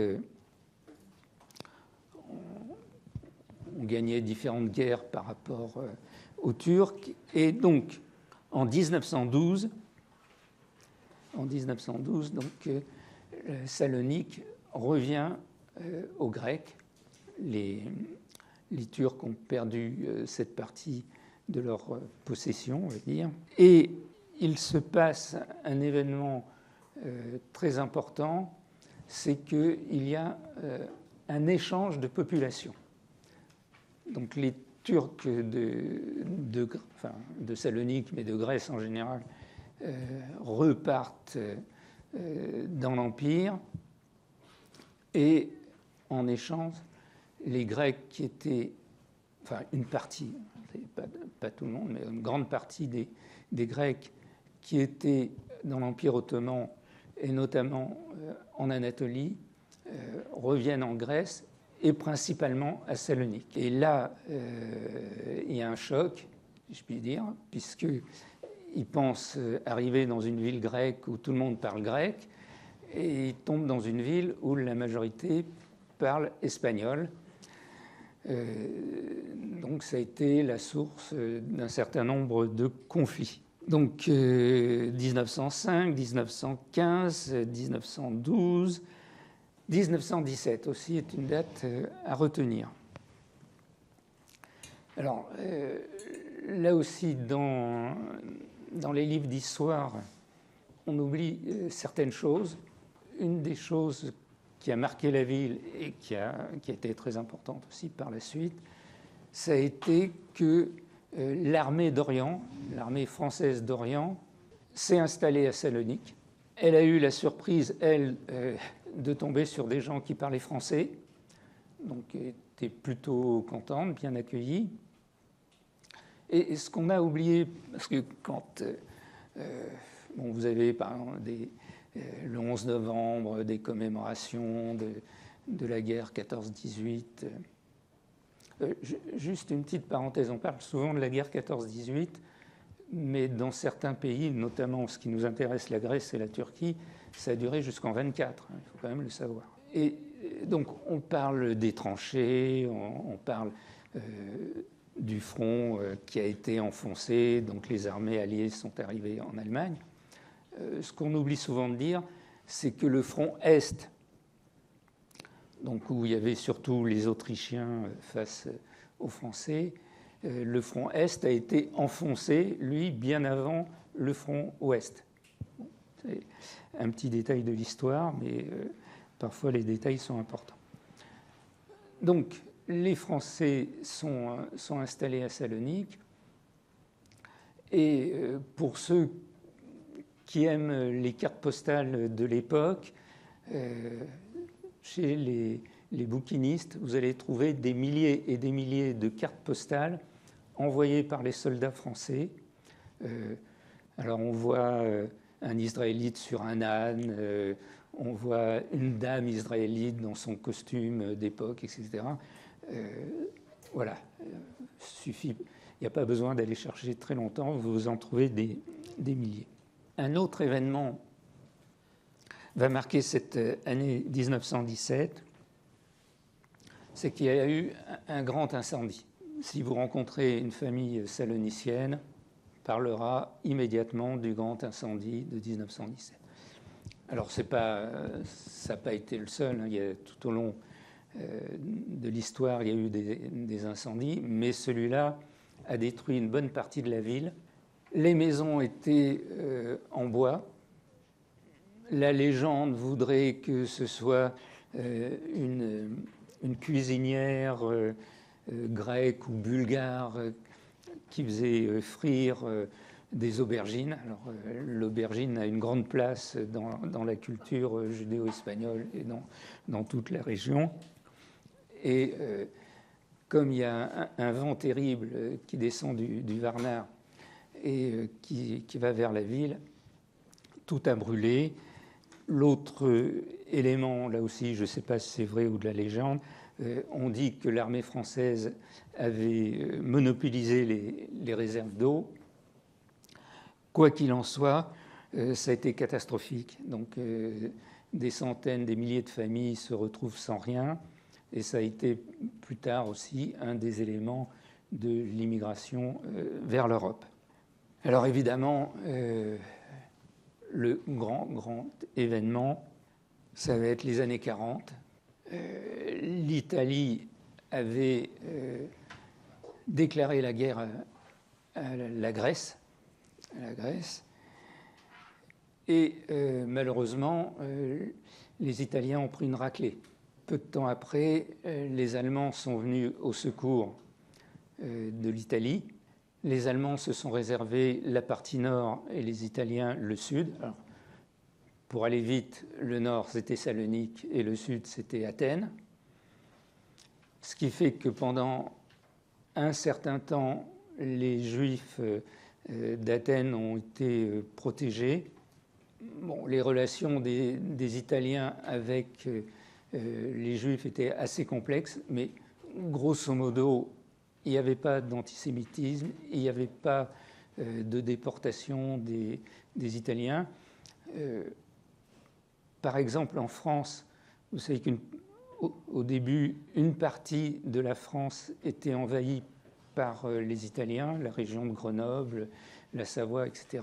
A: ont gagné différentes guerres par rapport aux Turcs. Et donc, en 1912, donc, Salonique revient aux Grecs. Les Turcs ont perdu cette partie de leur possession, on va dire. Et il se passe un événement très important, c'est qu'il y a un échange de population. Donc les Turcs de Salonique, mais de Grèce en général, repartent dans l'Empire, et en échange, les Grecs qui étaient, enfin une partie, pas tout le monde, mais une grande partie des Grecs qui étaient dans l'Empire ottoman et notamment en Anatolie, reviennent en Grèce et principalement à Salonique. Et là, il y a un choc, si je puis dire, puisqu'ils pensent arriver dans une ville grecque où tout le monde parle grec, et ils tombent dans une ville où la majorité parle espagnol. Donc ça a été la source d'un certain nombre de conflits. Donc 1905, 1915, 1912, 1917 aussi est une date à retenir. Alors là aussi, dans les livres d'histoire, on oublie certaines choses. Une des choses qui a marqué la ville et qui a été très importante aussi par la suite, ça a été que l'armée d'Orient, l'armée française d'Orient, s'est installée à Salonique. Elle a eu la surprise, elle, de tomber sur des gens qui parlaient français, donc était plutôt contente, bien accueillie. Et ce qu'on a oublié, parce que quand vous avez par exemple le 11 novembre, des commémorations de la guerre 14-18. Juste une petite parenthèse, on parle souvent de la guerre 14-18, mais dans certains pays, notamment ce qui nous intéresse, la Grèce et la Turquie, ça a duré jusqu'en 24, il faut quand même le savoir. Et donc on parle des tranchées, on parle du front qui a été enfoncé, donc les armées alliées sont arrivées en Allemagne. Ce qu'on oublie souvent de dire, c'est que le front Est, donc où il y avait surtout les Autrichiens face aux Français, le front Est a été enfoncé, lui, bien avant le front Ouest. C'est un petit détail de l'histoire, mais parfois les détails sont importants. Donc, les Français sont installés à Salonique, et pour ceux qui aiment les cartes postales de l'époque, chez les bouquinistes, vous allez trouver des milliers et des milliers de cartes postales envoyées par les soldats français. Alors on voit un Israélite sur un âne, on voit une dame israélite dans son costume d'époque, etc. Voilà, suffit. Il n'y a pas besoin d'aller chercher très longtemps, vous en trouvez des milliers. Un autre événement va marquer cette année 1917, c'est qu'il y a eu un grand incendie. Si vous rencontrez une famille salonicienne, parlera immédiatement du grand incendie de 1917. Alors, ça n'a pas été le seul, hein. Il y a, tout au long de l'histoire, il y a eu des incendies, mais celui-là a détruit une bonne partie de la ville. Les maisons étaient en bois. La légende voudrait que ce soit une cuisinière grecque ou bulgare qui faisait frire des aubergines. Alors, l'aubergine a une grande place dans la culture judéo-espagnole et dans toute la région. Et comme il y a un vent terrible qui descend du Varna et qui va vers la ville, tout a brûlé. L'autre élément, là aussi, je ne sais pas si c'est vrai ou de la légende, on dit que l'armée française avait monopolisé les réserves d'eau. Quoi qu'il en soit, ça a été catastrophique. Donc, des centaines, des milliers de familles se retrouvent sans rien. Et ça a été plus tard aussi un des éléments de l'immigration vers l'Europe. Alors évidemment, le grand événement, ça va être les années 40. L'Italie avait déclaré la guerre à la Grèce. Et malheureusement, les Italiens ont pris une raclée. Peu de temps après, les Allemands sont venus au secours de l'Italie. Les Allemands se sont réservés la partie nord et les Italiens le sud. Alors, pour aller vite, le nord c'était Salonique et le sud c'était Athènes. Ce qui fait que pendant un certain temps, les Juifs d'Athènes ont été protégés. Bon, les relations des Italiens avec les Juifs étaient assez complexes, mais grosso modo, il n'y avait pas d'antisémitisme, il n'y avait pas de déportation des Italiens. Par exemple, en France, vous savez qu'au début, une partie de la France était envahie par les Italiens, la région de Grenoble, la Savoie, etc.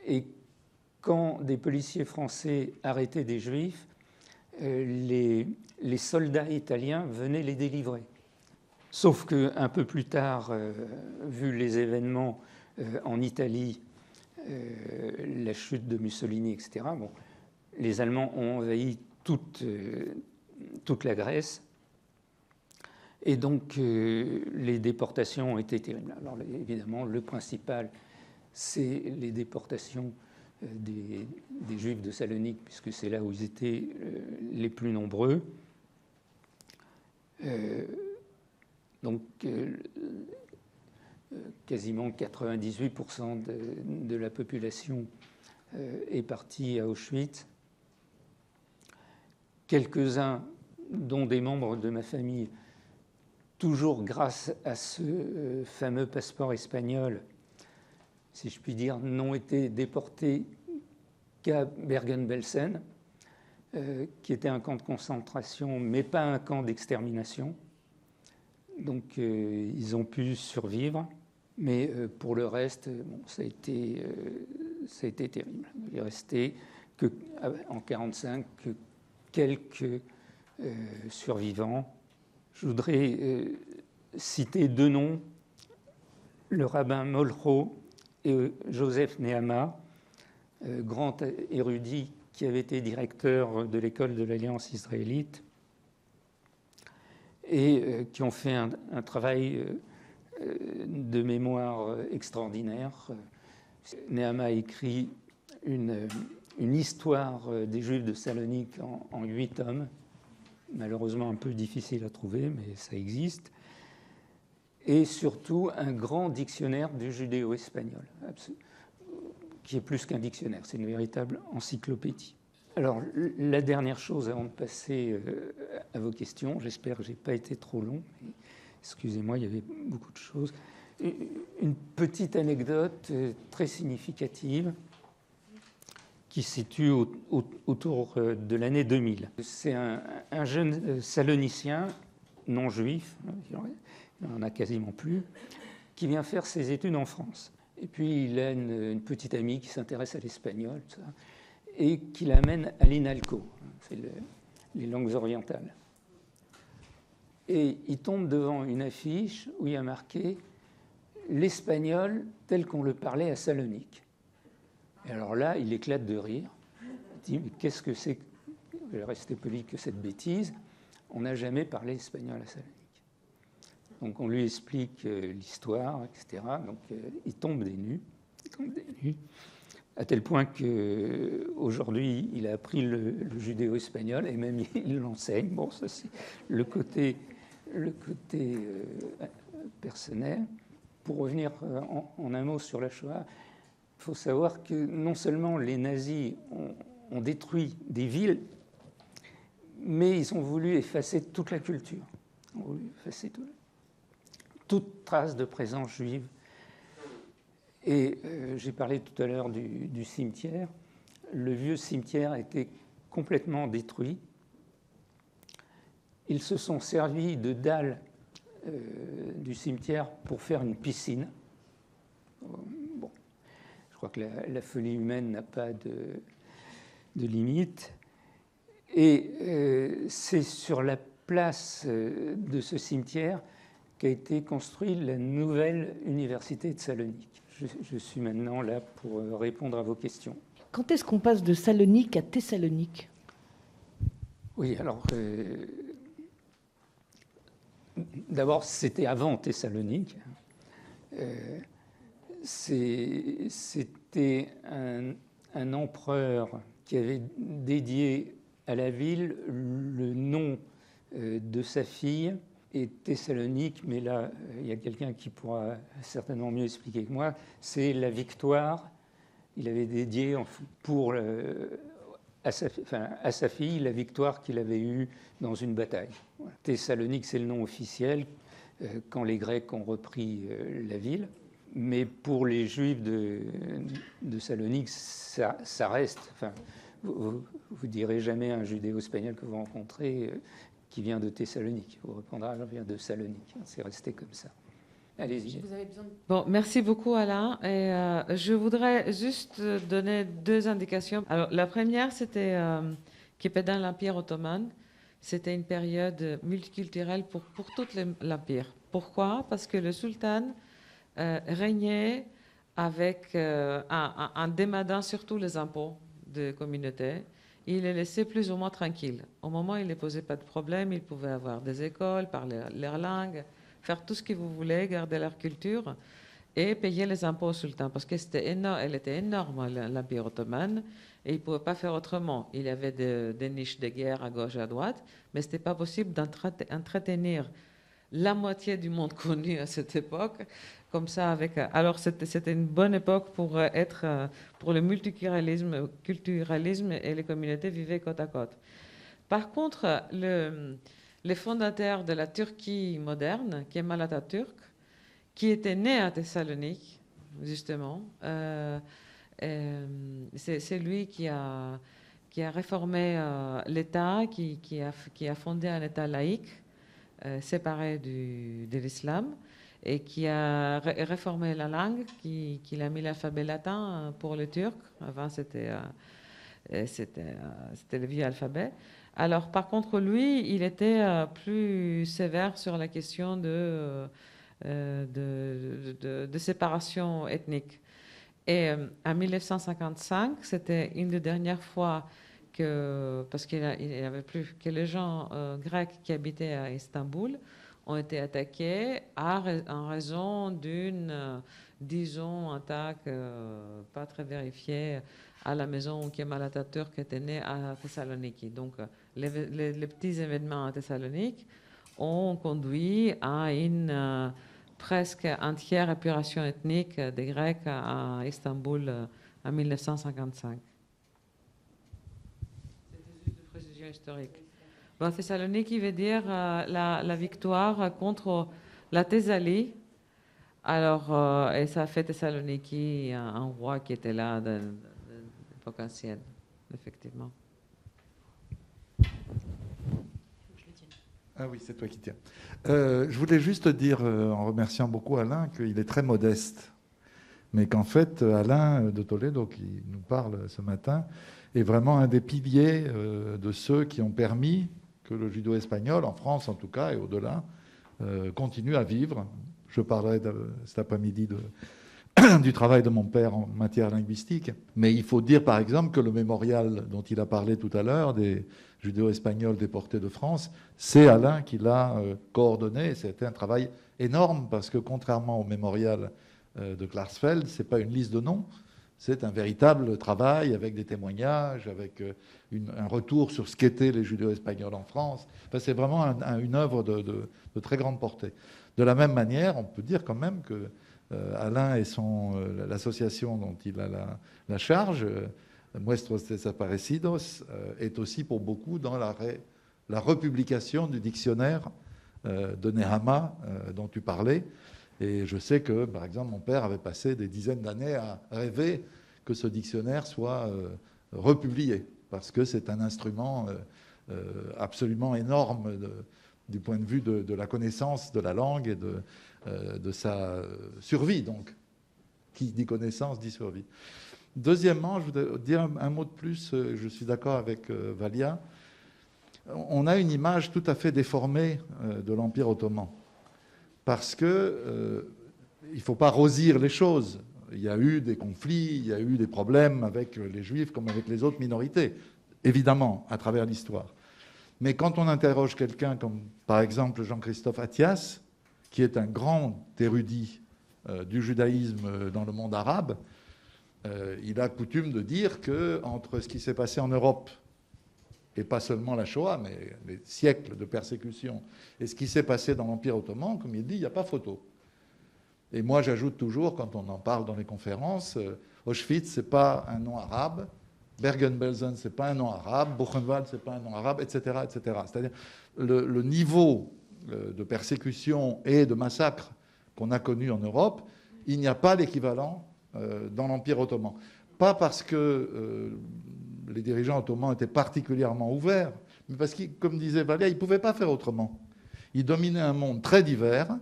A: Et quand des policiers français arrêtaient des Juifs, les soldats italiens venaient les délivrer. Sauf qu'un peu plus tard, vu les événements en Italie, la chute de Mussolini, etc., bon, les Allemands ont envahi toute la Grèce. Et donc, les déportations ont été terribles. Alors, évidemment, le principal, c'est les déportations des Juifs de Salonique, puisque c'est là où ils étaient les plus nombreux. Donc, quasiment 98% de la population est partie à Auschwitz. Quelques-uns, dont des membres de ma famille, toujours grâce à ce fameux passeport espagnol, si je puis dire, n'ont été déportés qu'à Bergen-Belsen, qui était un camp de concentration, mais pas un camp d'extermination. Donc, ils ont pu survivre, mais pour le reste, bon, ça a été terrible. Il est resté en 1945 que quelques survivants. Je voudrais citer deux noms, le rabbin Molcho et Joseph Nehama, grand érudit qui avait été directeur de l'école de l'Alliance israélite et qui ont fait un travail de mémoire extraordinaire. Nehama a écrit une histoire des Juifs de Salonique en 8 tomes, malheureusement un peu difficile à trouver, mais ça existe, et surtout un grand dictionnaire du judéo-espagnol, qui est plus qu'un dictionnaire, c'est une véritable encyclopédie. Alors, la dernière chose avant de passer à vos questions, j'espère que je n'ai pas été trop long, excusez-moi, il y avait beaucoup de choses. Une petite anecdote très significative qui se situe autour de l'année 2000. C'est un jeune salonicien, non juif, il n'en a quasiment plus, qui vient faire ses études en France. Et puis il a une petite amie qui s'intéresse à l'espagnol, tout ça, et qui l'amène à l'INALCO, c'est les langues orientales. Et il tombe devant une affiche où il y a marqué « L'espagnol tel qu'on le parlait à Salonique ». Et alors là, il éclate de rire. Il dit « Mais qu'est-ce que c'est, je vais rester poli, que cette bêtise? On n'a jamais parlé espagnol à Salonique ». Donc on lui explique l'histoire, etc. Donc il tombe des nues. À tel point qu'aujourd'hui, il a appris le judéo-espagnol et même il l'enseigne. Bon, ça c'est le côté personnel. Pour revenir en un mot sur la Shoah, il faut savoir que non seulement les nazis ont détruit des villes, mais ils ont voulu effacer toute la culture. Ils ont voulu effacer toute trace de présence juive. Et j'ai parlé tout à l'heure du cimetière. Le vieux cimetière a été complètement détruit. Ils se sont servis de dalles du cimetière pour faire une piscine. Bon, je crois que la folie humaine n'a pas de limite. Et c'est sur la place de ce cimetière qu'a été construite la nouvelle université de Salonique. Je suis maintenant là pour répondre à vos questions.
B: Quand est-ce qu'on passe de Salonique à Thessalonique?
A: Oui, alors, d'abord, c'était avant Thessalonique. C'était un empereur qui avait dédié à la ville le nom de sa fille. Et Thessalonique, mais là, il y a quelqu'un qui pourra certainement mieux expliquer que moi, c'est la victoire. Il avait dédié à sa fille la victoire qu'il avait eue dans une bataille. Voilà. Thessalonique, c'est le nom officiel quand les Grecs ont repris la ville. Mais pour les Juifs de Salonique, ça reste... Enfin, vous ne direz jamais à un judéo-espagnol que vous rencontrez... qui vient de Thessalonique. Vous répondra, je viens de Salonique. C'est resté comme ça. Allez-y.
C: Bon, merci beaucoup Alain. Et, je voudrais juste donner deux indications. Alors, la première, c'était que pendant l'Empire ottoman, c'était une période multiculturelle pour tout l'Empire. Pourquoi? Parce que le sultan régnait avec, en démadant surtout les impôts de communauté. Il les laissait plus ou moins tranquilles. Au moment où il ne posait pas de problème, ils pouvaient avoir des écoles, parler leur langue, faire tout ce que vous voulez, garder leur culture et payer les impôts au sultan. Parce que elle était énorme, l'Empire ottoman, et il ne pouvait pas faire autrement. Il y avait des niches de guerre à gauche et à droite, mais ce n'était pas possible d'entretenir la moitié du monde connu à cette époque. Comme ça, alors c'était une bonne époque pour le multiculturalisme et les communautés vivaient côte à côte. Par contre, les fondateurs de la Turquie moderne, Kemal Atatürk, qui était né à Thessalonique, justement, c'est lui qui a réformé l'État, qui a fondé un État laïque, séparé de l'islam, et qui a réformé la langue, qui a mis l'alphabet latin pour les Turcs. Avant, c'était le vieux alphabet. Alors, par contre, lui, il était plus sévère sur la question de séparation ethnique. Et en 1955, c'était une des dernières fois parce qu'il n'y avait plus que les gens grecs qui habitaient à Istanbul, ont été attaqués en raison d'une, disons, attaque pas très vérifiée à la maison où Kemal Atatürk était né à Thessalonique. Donc, les petits événements à Thessalonique ont conduit à une presque entière épuration ethnique des Grecs à Istanbul en 1955. C'était juste une précision historique. Bon, Thessalonique veut dire la victoire contre la Thessalie. Alors, et ça a fait Thessaloniki un roi qui était là de l'époque ancienne, effectivement.
D: Ah oui, c'est toi qui tiens. Je voulais juste dire, en remerciant beaucoup Alain, qu'il est très modeste. mais qu'en fait, Alain de Toledo, qui nous parle ce matin, est vraiment un des piliers de ceux qui ont permis que le judo espagnol, en France en tout cas, et au-delà, continue à vivre. Je parlerai cet après-midi du travail de mon père en matière linguistique. Mais il faut dire, par exemple, que le mémorial dont il a parlé tout à l'heure, des judéo-espagnols déportés de France, c'est Alain qui l'a coordonné. C'était un travail énorme parce que, contrairement au mémorial de Klarsfeld, ce n'est pas une liste de noms, c'est un véritable travail avec des témoignages, avec un retour sur ce qu'étaient les judéo-espagnols en France. Enfin, c'est vraiment une œuvre de très grande portée. De la même manière, on peut dire quand même que Alain et l'association dont il a la charge, Muestros Desaparecidos, est aussi pour beaucoup dans la republication du dictionnaire de Nehama dont tu parlais. Et je sais que, par exemple, mon père avait passé des dizaines d'années à rêver que ce dictionnaire soit republié, parce que c'est un instrument absolument énorme du point de vue de la connaissance de la langue et de sa survie. Donc, qui dit connaissance dit survie. Deuxièmement, je voudrais dire un mot de plus, je suis d'accord avec Valia. On a une image tout à fait déformée de l'Empire ottoman, parce que il ne faut pas rosir les choses. Il y a eu des conflits, il y a eu des problèmes avec les Juifs comme avec les autres minorités, évidemment, à travers l'histoire. Mais quand on interroge quelqu'un comme, par exemple, Jean-Christophe Attias, qui est un grand érudit du judaïsme dans le monde arabe, il a coutume de dire qu'entre ce qui s'est passé en Europe, et pas seulement la Shoah, mais les siècles de persécution, et ce qui s'est passé dans l'Empire ottoman, comme il dit, il n'y a pas photo. Et moi, j'ajoute toujours, quand on en parle dans les conférences, Auschwitz, ce n'est pas un nom arabe, Bergen-Belsen, ce n'est pas un nom arabe, Buchenwald, ce n'est pas un nom arabe, etc. etc. C'est-à-dire le niveau de persécution et de massacre qu'on a connu en Europe, il n'y a pas l'équivalent dans l'Empire ottoman. Pas parce que les dirigeants ottomans étaient particulièrement ouverts, mais parce que, comme disait Valia, ils ne pouvaient pas faire autrement. Ils dominaient un monde très divers.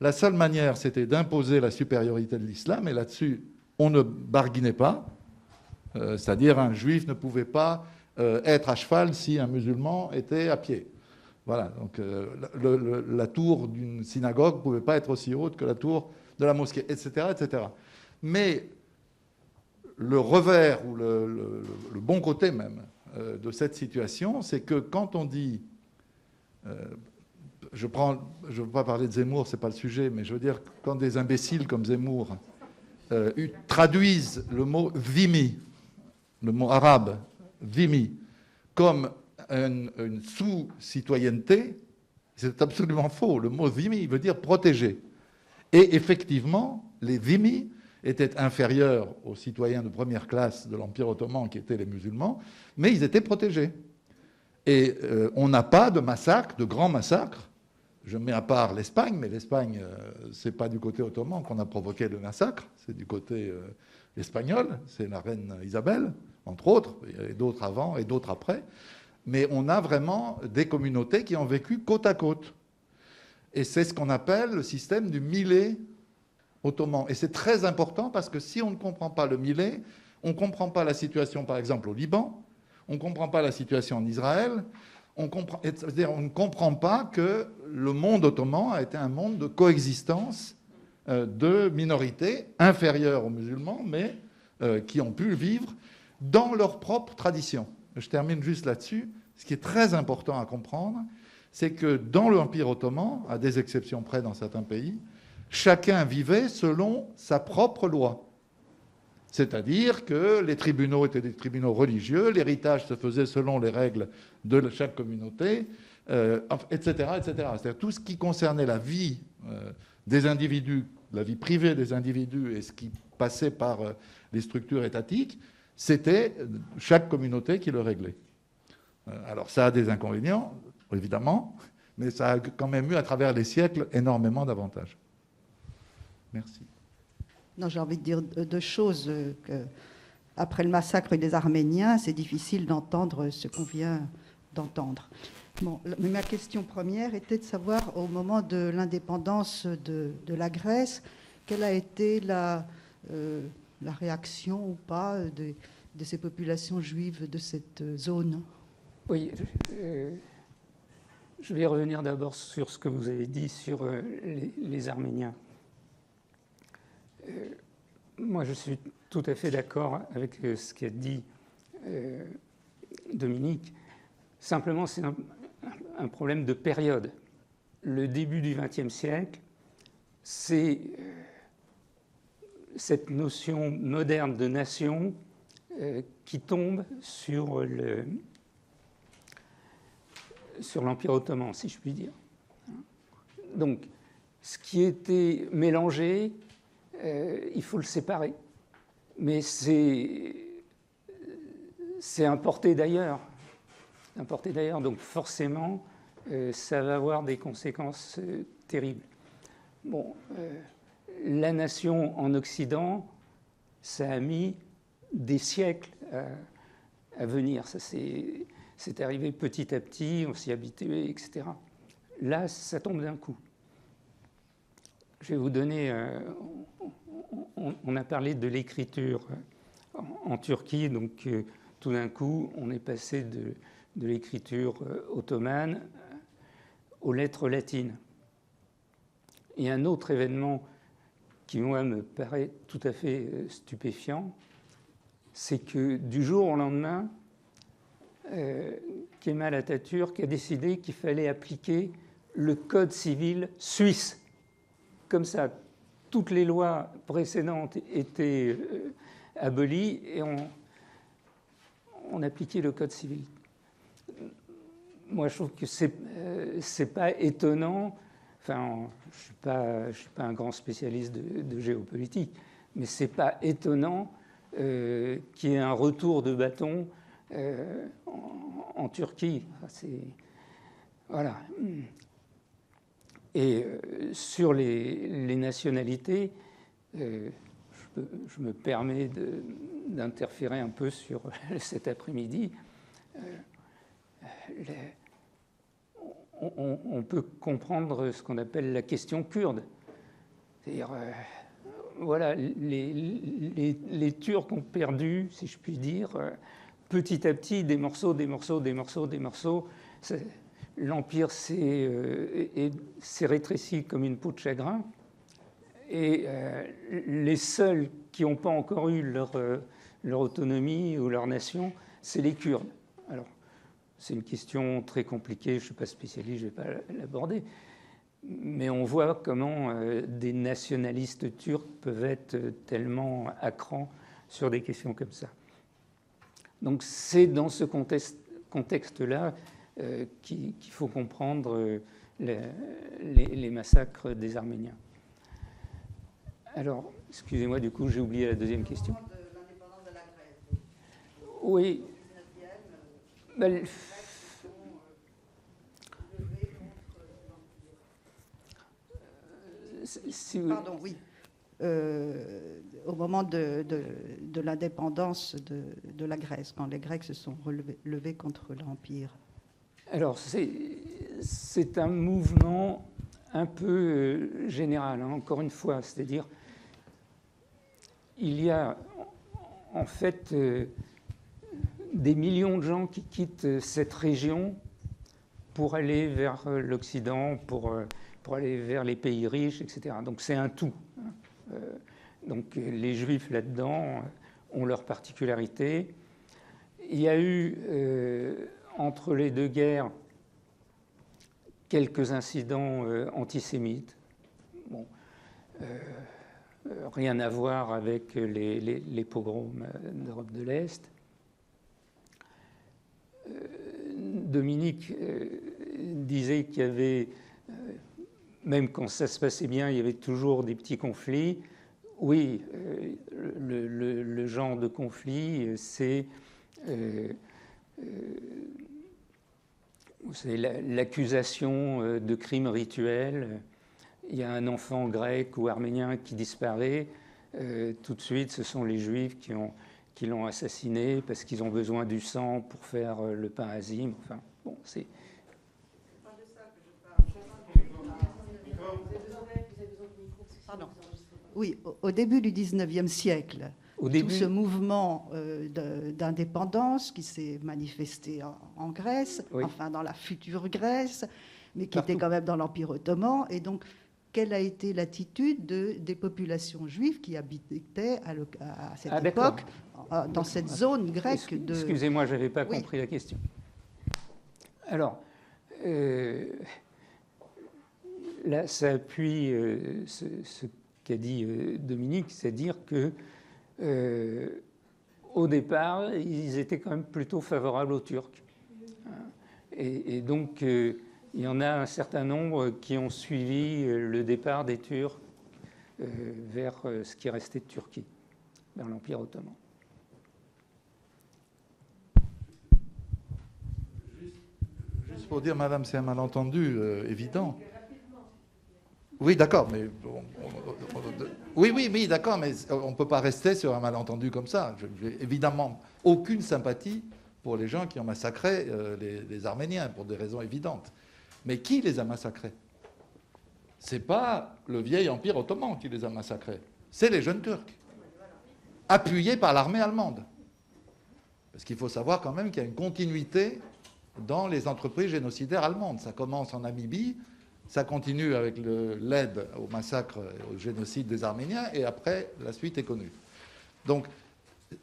D: La seule manière, c'était d'imposer la supériorité de l'islam, et là-dessus, on ne barguinait pas. C'est-à-dire, un juif ne pouvait pas être à cheval si un musulman était à pied. Voilà, donc la tour d'une synagogue ne pouvait pas être aussi haute que la tour de la mosquée, etc. etc. Mais le revers, ou le bon côté même, de cette situation, c'est que quand on dit... je ne veux pas parler de Zemmour, ce n'est pas le sujet, mais je veux dire, quand des imbéciles comme Zemmour traduisent le mot « dhimmi », le mot arabe « dhimmi », comme une sous-citoyenneté, c'est absolument faux. Le mot « dhimmi » veut dire « protégé ». Et effectivement, les dhimmi étaient inférieurs aux citoyens de première classe de l'Empire ottoman, qui étaient les musulmans, mais ils étaient protégés. Et on n'a pas de massacre, de grands massacres. Je mets à part l'Espagne, mais l'Espagne, ce n'est pas du côté ottoman qu'on a provoqué le massacre, c'est du côté espagnol, c'est la reine Isabelle, entre autres, il y a d'autres avant et d'autres après. Mais on a vraiment des communautés qui ont vécu côte à côte. Et c'est ce qu'on appelle le système du millet ottoman. Et c'est très important parce que si on ne comprend pas le millet, on ne comprend pas la situation, par exemple, au Liban, on ne comprend pas la situation en Israël, c'est-à-dire on ne comprend pas que le monde ottoman a été un monde de coexistence de minorités inférieures aux musulmans, mais qui ont pu vivre dans leur propre tradition. Je termine juste là-dessus. Ce qui est très important à comprendre, c'est que dans l'Empire ottoman, à des exceptions près dans certains pays, chacun vivait selon sa propre loi. C'est-à-dire que les tribunaux étaient des tribunaux religieux, l'héritage se faisait selon les règles de chaque communauté, etc., etc. C'est-à-dire tout ce qui concernait la vie des individus, la vie privée des individus et ce qui passait par les structures étatiques, c'était chaque communauté qui le réglait. Alors ça a des inconvénients, évidemment, mais ça a quand même eu à travers les siècles énormément d'avantages. Merci.
E: Non, j'ai envie de dire deux choses. Après le massacre des Arméniens, c'est difficile d'entendre ce qu'on vient d'entendre. Bon, mais ma question première était de savoir, au moment de l'indépendance de la Grèce, quelle a été la réaction ou pas de ces populations juives de cette zone.
A: Oui, je vais revenir d'abord sur ce que vous avez dit sur les Arméniens. Moi, je suis tout à fait d'accord avec ce qu'a dit Dominique. Simplement, c'est un problème de période. Le début du XXe siècle, c'est cette notion moderne de nation qui tombe sur l'Empire ottoman, si je puis dire. Donc, ce qui était mélangé, il faut le séparer. Mais c'est importé d'ailleurs. Donc forcément, ça va avoir des conséquences terribles. Bon, la nation en Occident, ça a mis des siècles à venir. Ça c'est arrivé petit à petit, on s'y habituait, etc. Là, ça tombe d'un coup. Je vais vous donner... on a parlé de l'écriture en Turquie, donc tout d'un coup, on est passé de l'écriture ottomane aux lettres latines. Et un autre événement qui, moi, me paraît tout à fait stupéfiant, c'est que du jour au lendemain, Kemal Atatürk a décidé qu'il fallait appliquer le code civil suisse. Comme ça, toutes les lois précédentes étaient abolies et on appliquait le code civil. Moi, je trouve que c'est pas étonnant. Enfin, je suis pas un grand spécialiste de géopolitique, mais c'est pas étonnant qu'il y ait un retour de bâton en Turquie. Voilà. Et sur les nationalités, je me permets d'interférer un peu sur cet après-midi. On peut comprendre ce qu'on appelle la question kurde. C'est-à-dire, voilà, les Turcs ont perdu, si je puis dire, petit à petit, des morceaux. L'Empire s'est rétréci comme une peau de chagrin. Et les seuls qui n'ont pas encore eu leur autonomie ou leur nation, c'est les Kurdes. Alors, c'est une question très compliquée, je ne suis pas spécialiste, je ne vais pas l'aborder. Mais on voit comment des nationalistes turcs peuvent être tellement à cran sur des questions comme ça. Donc c'est dans ce contexte-là qu'il faut comprendre les massacres des Arméniens. Alors, excusez-moi, du coup, j'ai oublié la deuxième question.
E: De l'indépendance de la Grèce.
A: Oui. Ben,
E: Pardon, oui. Au moment de l'indépendance de la Grèce, quand les Grecs se sont levés contre l'Empire.
A: Alors, c'est un mouvement un peu général, hein, encore une fois, c'est-à-dire il y a en fait des millions de gens qui quittent cette région pour aller vers l'Occident, pour aller vers les pays riches, etc. Donc c'est un tout. Donc les Juifs là-dedans ont leurs particularités. Il y a eu, entre les deux guerres, quelques incidents antisémites. Bon, rien à voir avec les pogroms d'Europe de l'Est. Dominique disait qu'il y avait, même quand ça se passait bien, il y avait toujours des petits conflits. Oui, le genre de conflit, c'est l'accusation de crimes rituels. Il y a un enfant grec ou arménien qui disparaît. Tout de suite, ce sont les Juifs qui l'ont assassiné parce qu'ils ont besoin du sang pour faire le pain azim. Enfin, bon, c'est...
E: Pardon. Oui, au début du 19e siècle,
A: Au
E: tout
A: début,
E: ce mouvement d'indépendance qui s'est manifesté en Grèce,
A: Oui.
E: enfin dans la future Grèce, mais qui
A: Partout.
E: était quand même dans l'Empire ottoman. Et donc, quelle a été l'attitude des populations juives qui habitaient à cette
A: d'accord.
E: époque dans cette zone grecque de...
A: Excusez-moi, je n'avais pas
E: Oui.
A: compris la question. Alors, là, ça appuie ce qu'a dit Dominique, c'est-à-dire que au départ, ils étaient quand même plutôt favorables aux Turcs. Et donc, il y en a un certain nombre qui ont suivi le départ des Turcs vers ce qui restait de Turquie, vers l'Empire ottoman.
D: Juste pour dire, madame, c'est un malentendu évident. Oui, d'accord, mais oui, d'accord, mais on ne peut pas rester sur un malentendu comme ça. Je n'ai évidemment aucune sympathie pour les gens qui ont massacré les Arméniens, pour des raisons évidentes. Mais qui les a massacrés? Ce n'est pas le vieil empire ottoman qui les a massacrés, c'est les jeunes Turcs, appuyés par l'armée allemande. Parce qu'il faut savoir quand même qu'il y a une continuité dans les entreprises génocidaires allemandes. Ça commence en Namibie, ça continue avec l'aide au massacre et au génocide des Arméniens, et après, la suite est connue. Donc,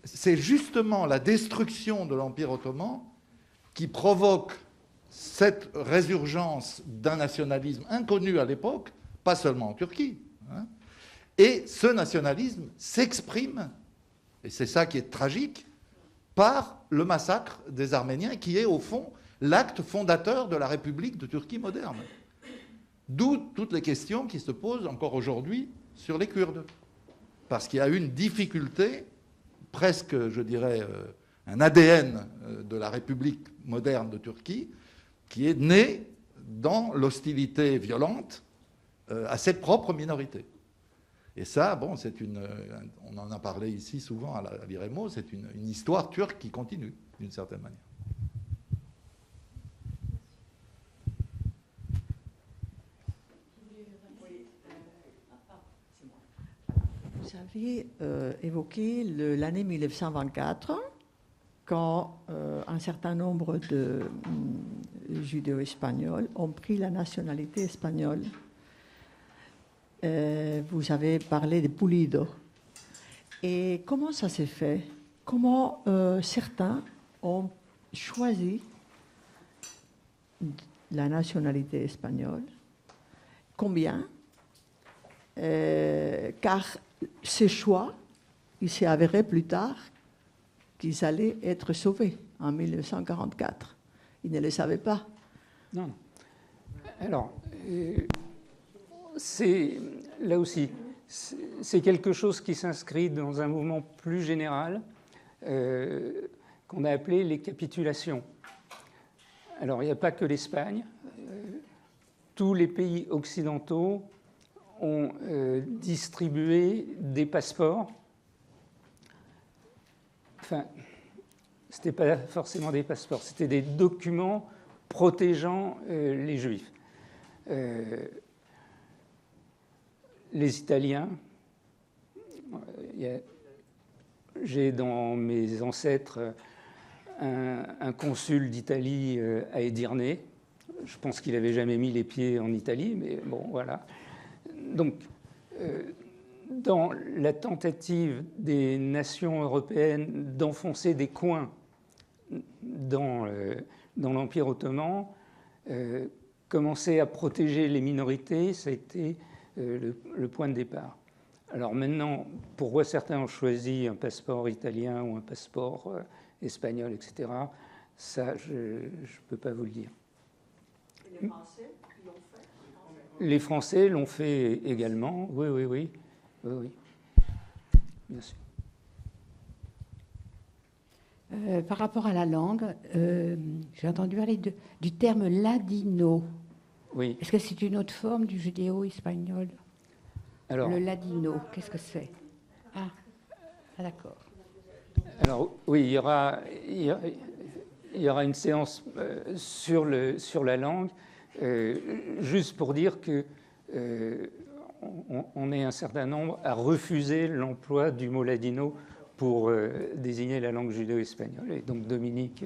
D: c'est justement la destruction de l'Empire ottoman qui provoque cette résurgence d'un nationalisme inconnu à l'époque, pas seulement en Turquie. Hein, et ce nationalisme s'exprime, et c'est ça qui est tragique, par le massacre des Arméniens, qui est au fond l'acte fondateur de la République de Turquie moderne. D'où toutes les questions qui se posent encore aujourd'hui sur les Kurdes. Parce qu'il y a une difficulté, presque, je dirais, un ADN de la République moderne de Turquie, qui est né dans l'hostilité violente à cette propre minorité. Et ça, bon, on en a parlé ici souvent à l'IREMO, c'est une histoire turque qui continue, d'une certaine manière.
F: Vous avez évoqué l'année 1924, quand un certain nombre de judéo-espagnols ont pris la nationalité espagnole. Vous avez parlé de Pulido. Et comment ça s'est fait? Comment certains ont choisi la nationalité espagnole? Combien? Car ce choix, il s'est avéré plus tard qu'ils allaient être sauvés en 1944. Ils ne le savaient pas.
A: Non. Alors, c'est là aussi, c'est quelque chose qui s'inscrit dans un mouvement plus général qu'on a appelé les capitulations. Alors, il n'y a pas que l'Espagne. Tous les pays occidentaux ont distribué des passeports. Enfin, ce n'était pas forcément des passeports, c'était des documents protégeant les Juifs. Les Italiens, j'ai dans mes ancêtres un consul d'Italie à Edirne. Je pense qu'il n'avait jamais mis les pieds en Italie, mais bon, voilà. Donc, dans la tentative des nations européennes d'enfoncer des coins dans l'Empire ottoman, commencer à protéger les minorités, ça a été le point de départ. Alors maintenant, pourquoi certains ont choisi un passeport italien ou un passeport espagnol, etc., ça, je ne peux pas vous le dire.
F: Et les Français qui l'ont fait?
A: Les Français l'ont fait également, oui. Bien sûr.
B: Par rapport à la langue, j'ai entendu parler du terme ladino.
A: Oui.
B: Est-ce que c'est une autre forme du judéo-espagnol?
A: Alors,
B: Le ladino, qu'est-ce que c'est? Ah, d'accord.
A: Alors oui, il y aura une séance sur la langue, juste pour dire que on est un certain nombre à refuser l'emploi du mot ladino pour désigner la langue judéo-espagnole. Et donc Dominique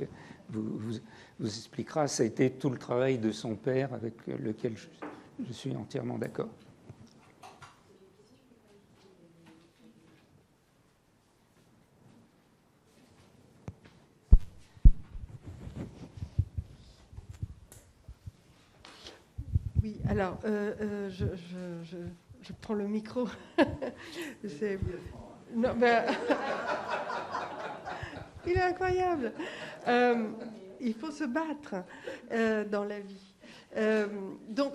A: vous expliquera, ça a été tout le travail de son père avec lequel je suis entièrement d'accord.
G: Oui, alors, je prends le micro. Non, ben... Il est incroyable. Il faut se battre dans la vie. Donc,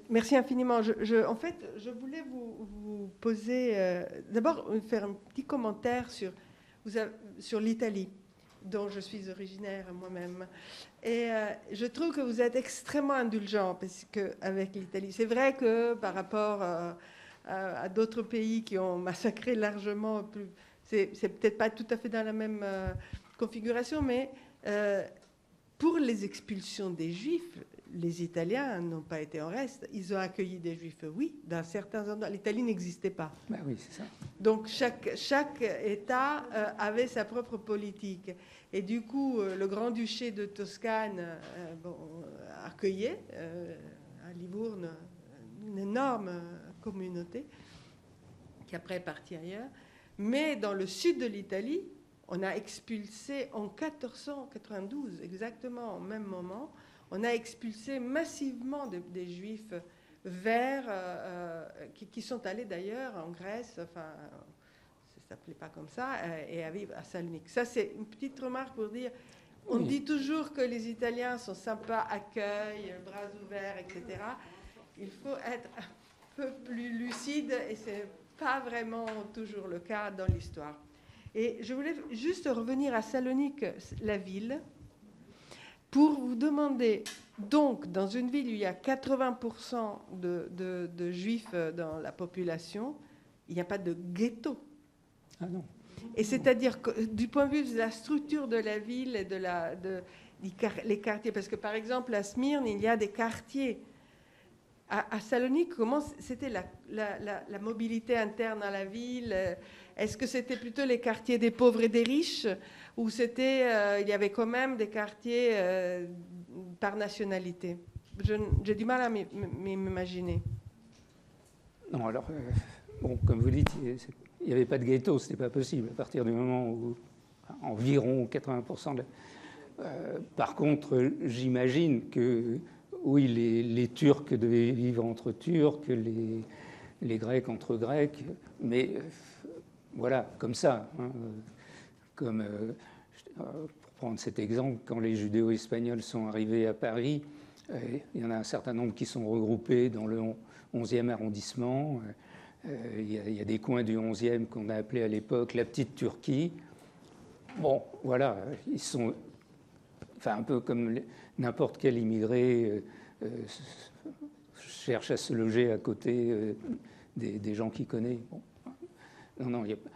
G: merci infiniment. En fait, je voulais vous poser... D'abord, faire un petit commentaire sur l'Italie, dont je suis originaire moi-même. Et je trouve que vous êtes extrêmement indulgent avec l'Italie. C'est vrai que par rapport à d'autres pays qui ont massacré largement, c'est peut-être pas tout à fait dans la même configuration, mais pour les expulsions des Juifs, les Italiens n'ont pas été en reste. Ils ont accueilli des Juifs, oui, dans certains endroits. L'Italie n'existait pas.
A: Ben oui, c'est ça.
G: Donc chaque État avait sa propre politique. Et du coup, le Grand-Duché de Toscane accueillait à Livourne une énorme communauté qui après est partie ailleurs. Mais dans le sud de l'Italie, on a expulsé en 1492, exactement au même moment, on a expulsé massivement des Juifs qui sont allés d'ailleurs en Grèce, enfin, ça ne s'appelait pas comme ça, et à vivre à Salonique. Ça, c'est une petite remarque pour dire, on dit toujours que les Italiens sont sympas, accueillent, bras ouverts, etc. Il faut être un peu plus lucide, et ce n'est pas vraiment toujours le cas dans l'histoire. Et je voulais juste revenir à Salonique, la ville, pour vous demander, donc, dans une ville où il y a 80% de Juifs dans la population, il n'y a pas de ghetto.
A: Ah non.
G: Et c'est-à-dire que du point de vue de la structure de la ville et les quartiers, parce que par exemple à Smyrne, il y a des quartiers. À Salonique, comment c'était la mobilité interne à la ville? Est-ce que c'était plutôt les quartiers des pauvres et des riches, ou il y avait quand même des quartiers par nationalité? J'ai du mal à m'imaginer.
A: Non, alors, comme vous dites, il n'y avait pas de ghetto, ce n'était pas possible, à partir du moment où environ 80% par contre, j'imagine que, oui, les Turcs devaient vivre entre Turcs, les Grecs entre Grecs, mais voilà, comme ça. Hein, pour prendre cet exemple, quand les judéo-espagnols sont arrivés à Paris, il y en a un certain nombre qui sont regroupés dans le 11e arrondissement. Il y a des coins du 11e qu'on a appelés à l'époque la Petite Turquie. Bon, voilà, ils sont un peu comme n'importe quel immigré cherche à se loger à côté des gens qu'il connaît. Bon. Non, il n'y a pas...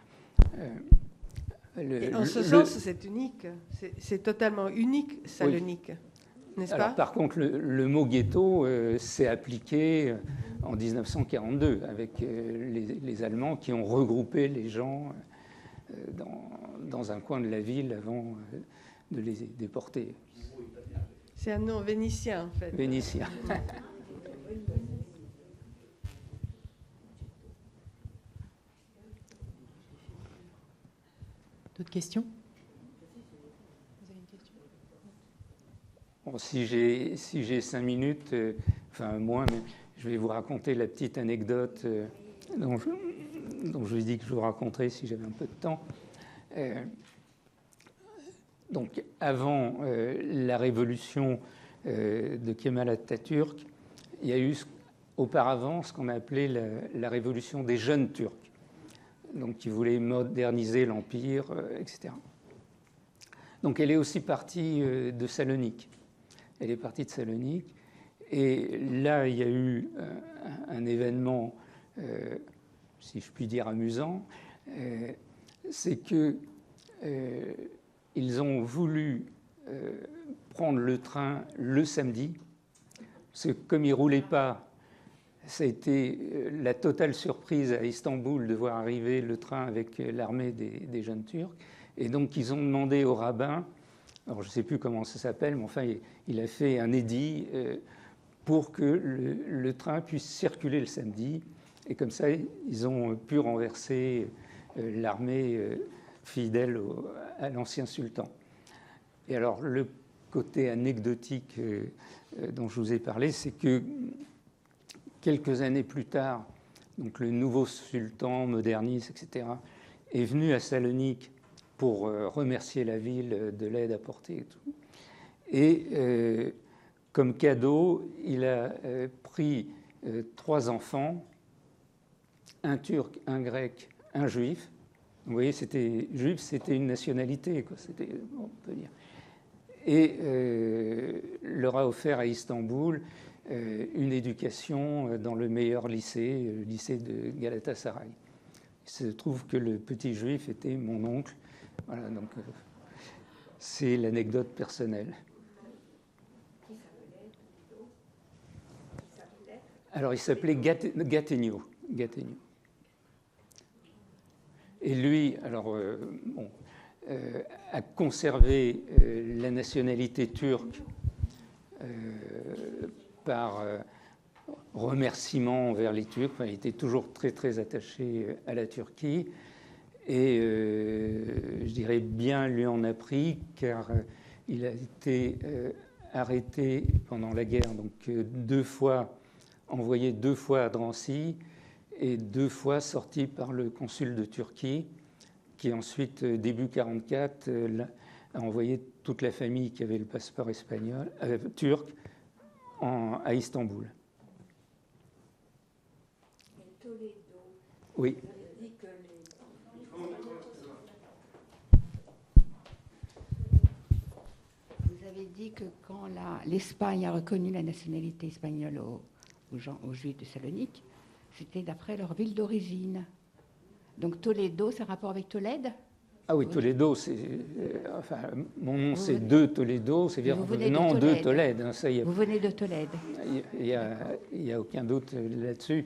G: en ce sens, c'est unique. C'est totalement unique, Salonique. Oui. N'est-ce pas?
A: Par contre, le mot ghetto s'est appliqué en 1942 avec les Allemands qui ont regroupé les gens dans un coin de la ville avant de les déporter.
G: C'est un nom vénitien, en fait.
A: Vénitien.
H: D'autres questions?
I: Vous avez une question?
A: Bon, si j'ai 5 minutes, enfin moins, mais je vais vous raconter la petite anecdote dont je vous ai dit que je vous raconterais si j'avais un peu de temps. Donc, avant la révolution de Kemal Atatürk, il y a eu auparavant ce qu'on a appelé la révolution des jeunes Turcs, donc qui voulaient moderniser l'Empire, etc. Donc, elle est aussi partie de Salonique. Elle est partie de Salonique. Et là, il y a eu un événement, si je puis dire, amusant. C'est que ils ont voulu prendre le train le samedi, parce que comme ils ne roulaient pas ça a été la totale surprise à Istanbul de voir arriver le train avec l'armée des jeunes Turcs. Et donc, ils ont demandé au rabbin, alors je ne sais plus comment ça s'appelle, mais enfin, il a fait un édit pour que le train puisse circuler le samedi. Et comme ça, ils ont pu renverser l'armée fidèle à l'ancien sultan. Et alors, le côté anecdotique dont je vous ai parlé, c'est que quelques années plus tard, donc le nouveau sultan moderniste, etc., est venu à Salonique pour remercier la ville de l'aide apportée et tout. Et comme cadeau, il a pris 3 enfants, un Turc, un Grec, un Juif. Vous voyez, Juif, c'était une nationalité, quoi. On peut dire. Et leur a offert à Istanbul une éducation dans le meilleur lycée, le lycée de Galatasaray. Il se trouve que le petit Juif était mon oncle. Voilà, donc c'est l'anecdote personnelle. Alors, il s'appelait Gattegno. Et lui, alors, a conservé la nationalité turque par remerciement envers les Turcs. Enfin, il était toujours très, très attaché à la Turquie. Et je dirais bien lui en a pris, car il a été arrêté pendant la guerre, donc 2 fois, envoyé 2 fois à Drancy, et 2 fois sorti par le consul de Turquie, qui ensuite, début 1944, a envoyé toute la famille qui avait le passeport espagnol, turc à Istanbul. Oui.
B: Vous avez dit que quand l'Espagne a reconnu la nationalité espagnole aux Juifs de Salonique, c'était d'après leur ville d'origine. Donc Toledo, c'est un rapport avec Tolède?
A: Ah oui, Toledo, enfin, mon nom c'est de Toledo, c'est-à-dire venant de Tolède. Hein,
B: Vous venez de Tolède.
A: Il n'y a aucun doute là-dessus.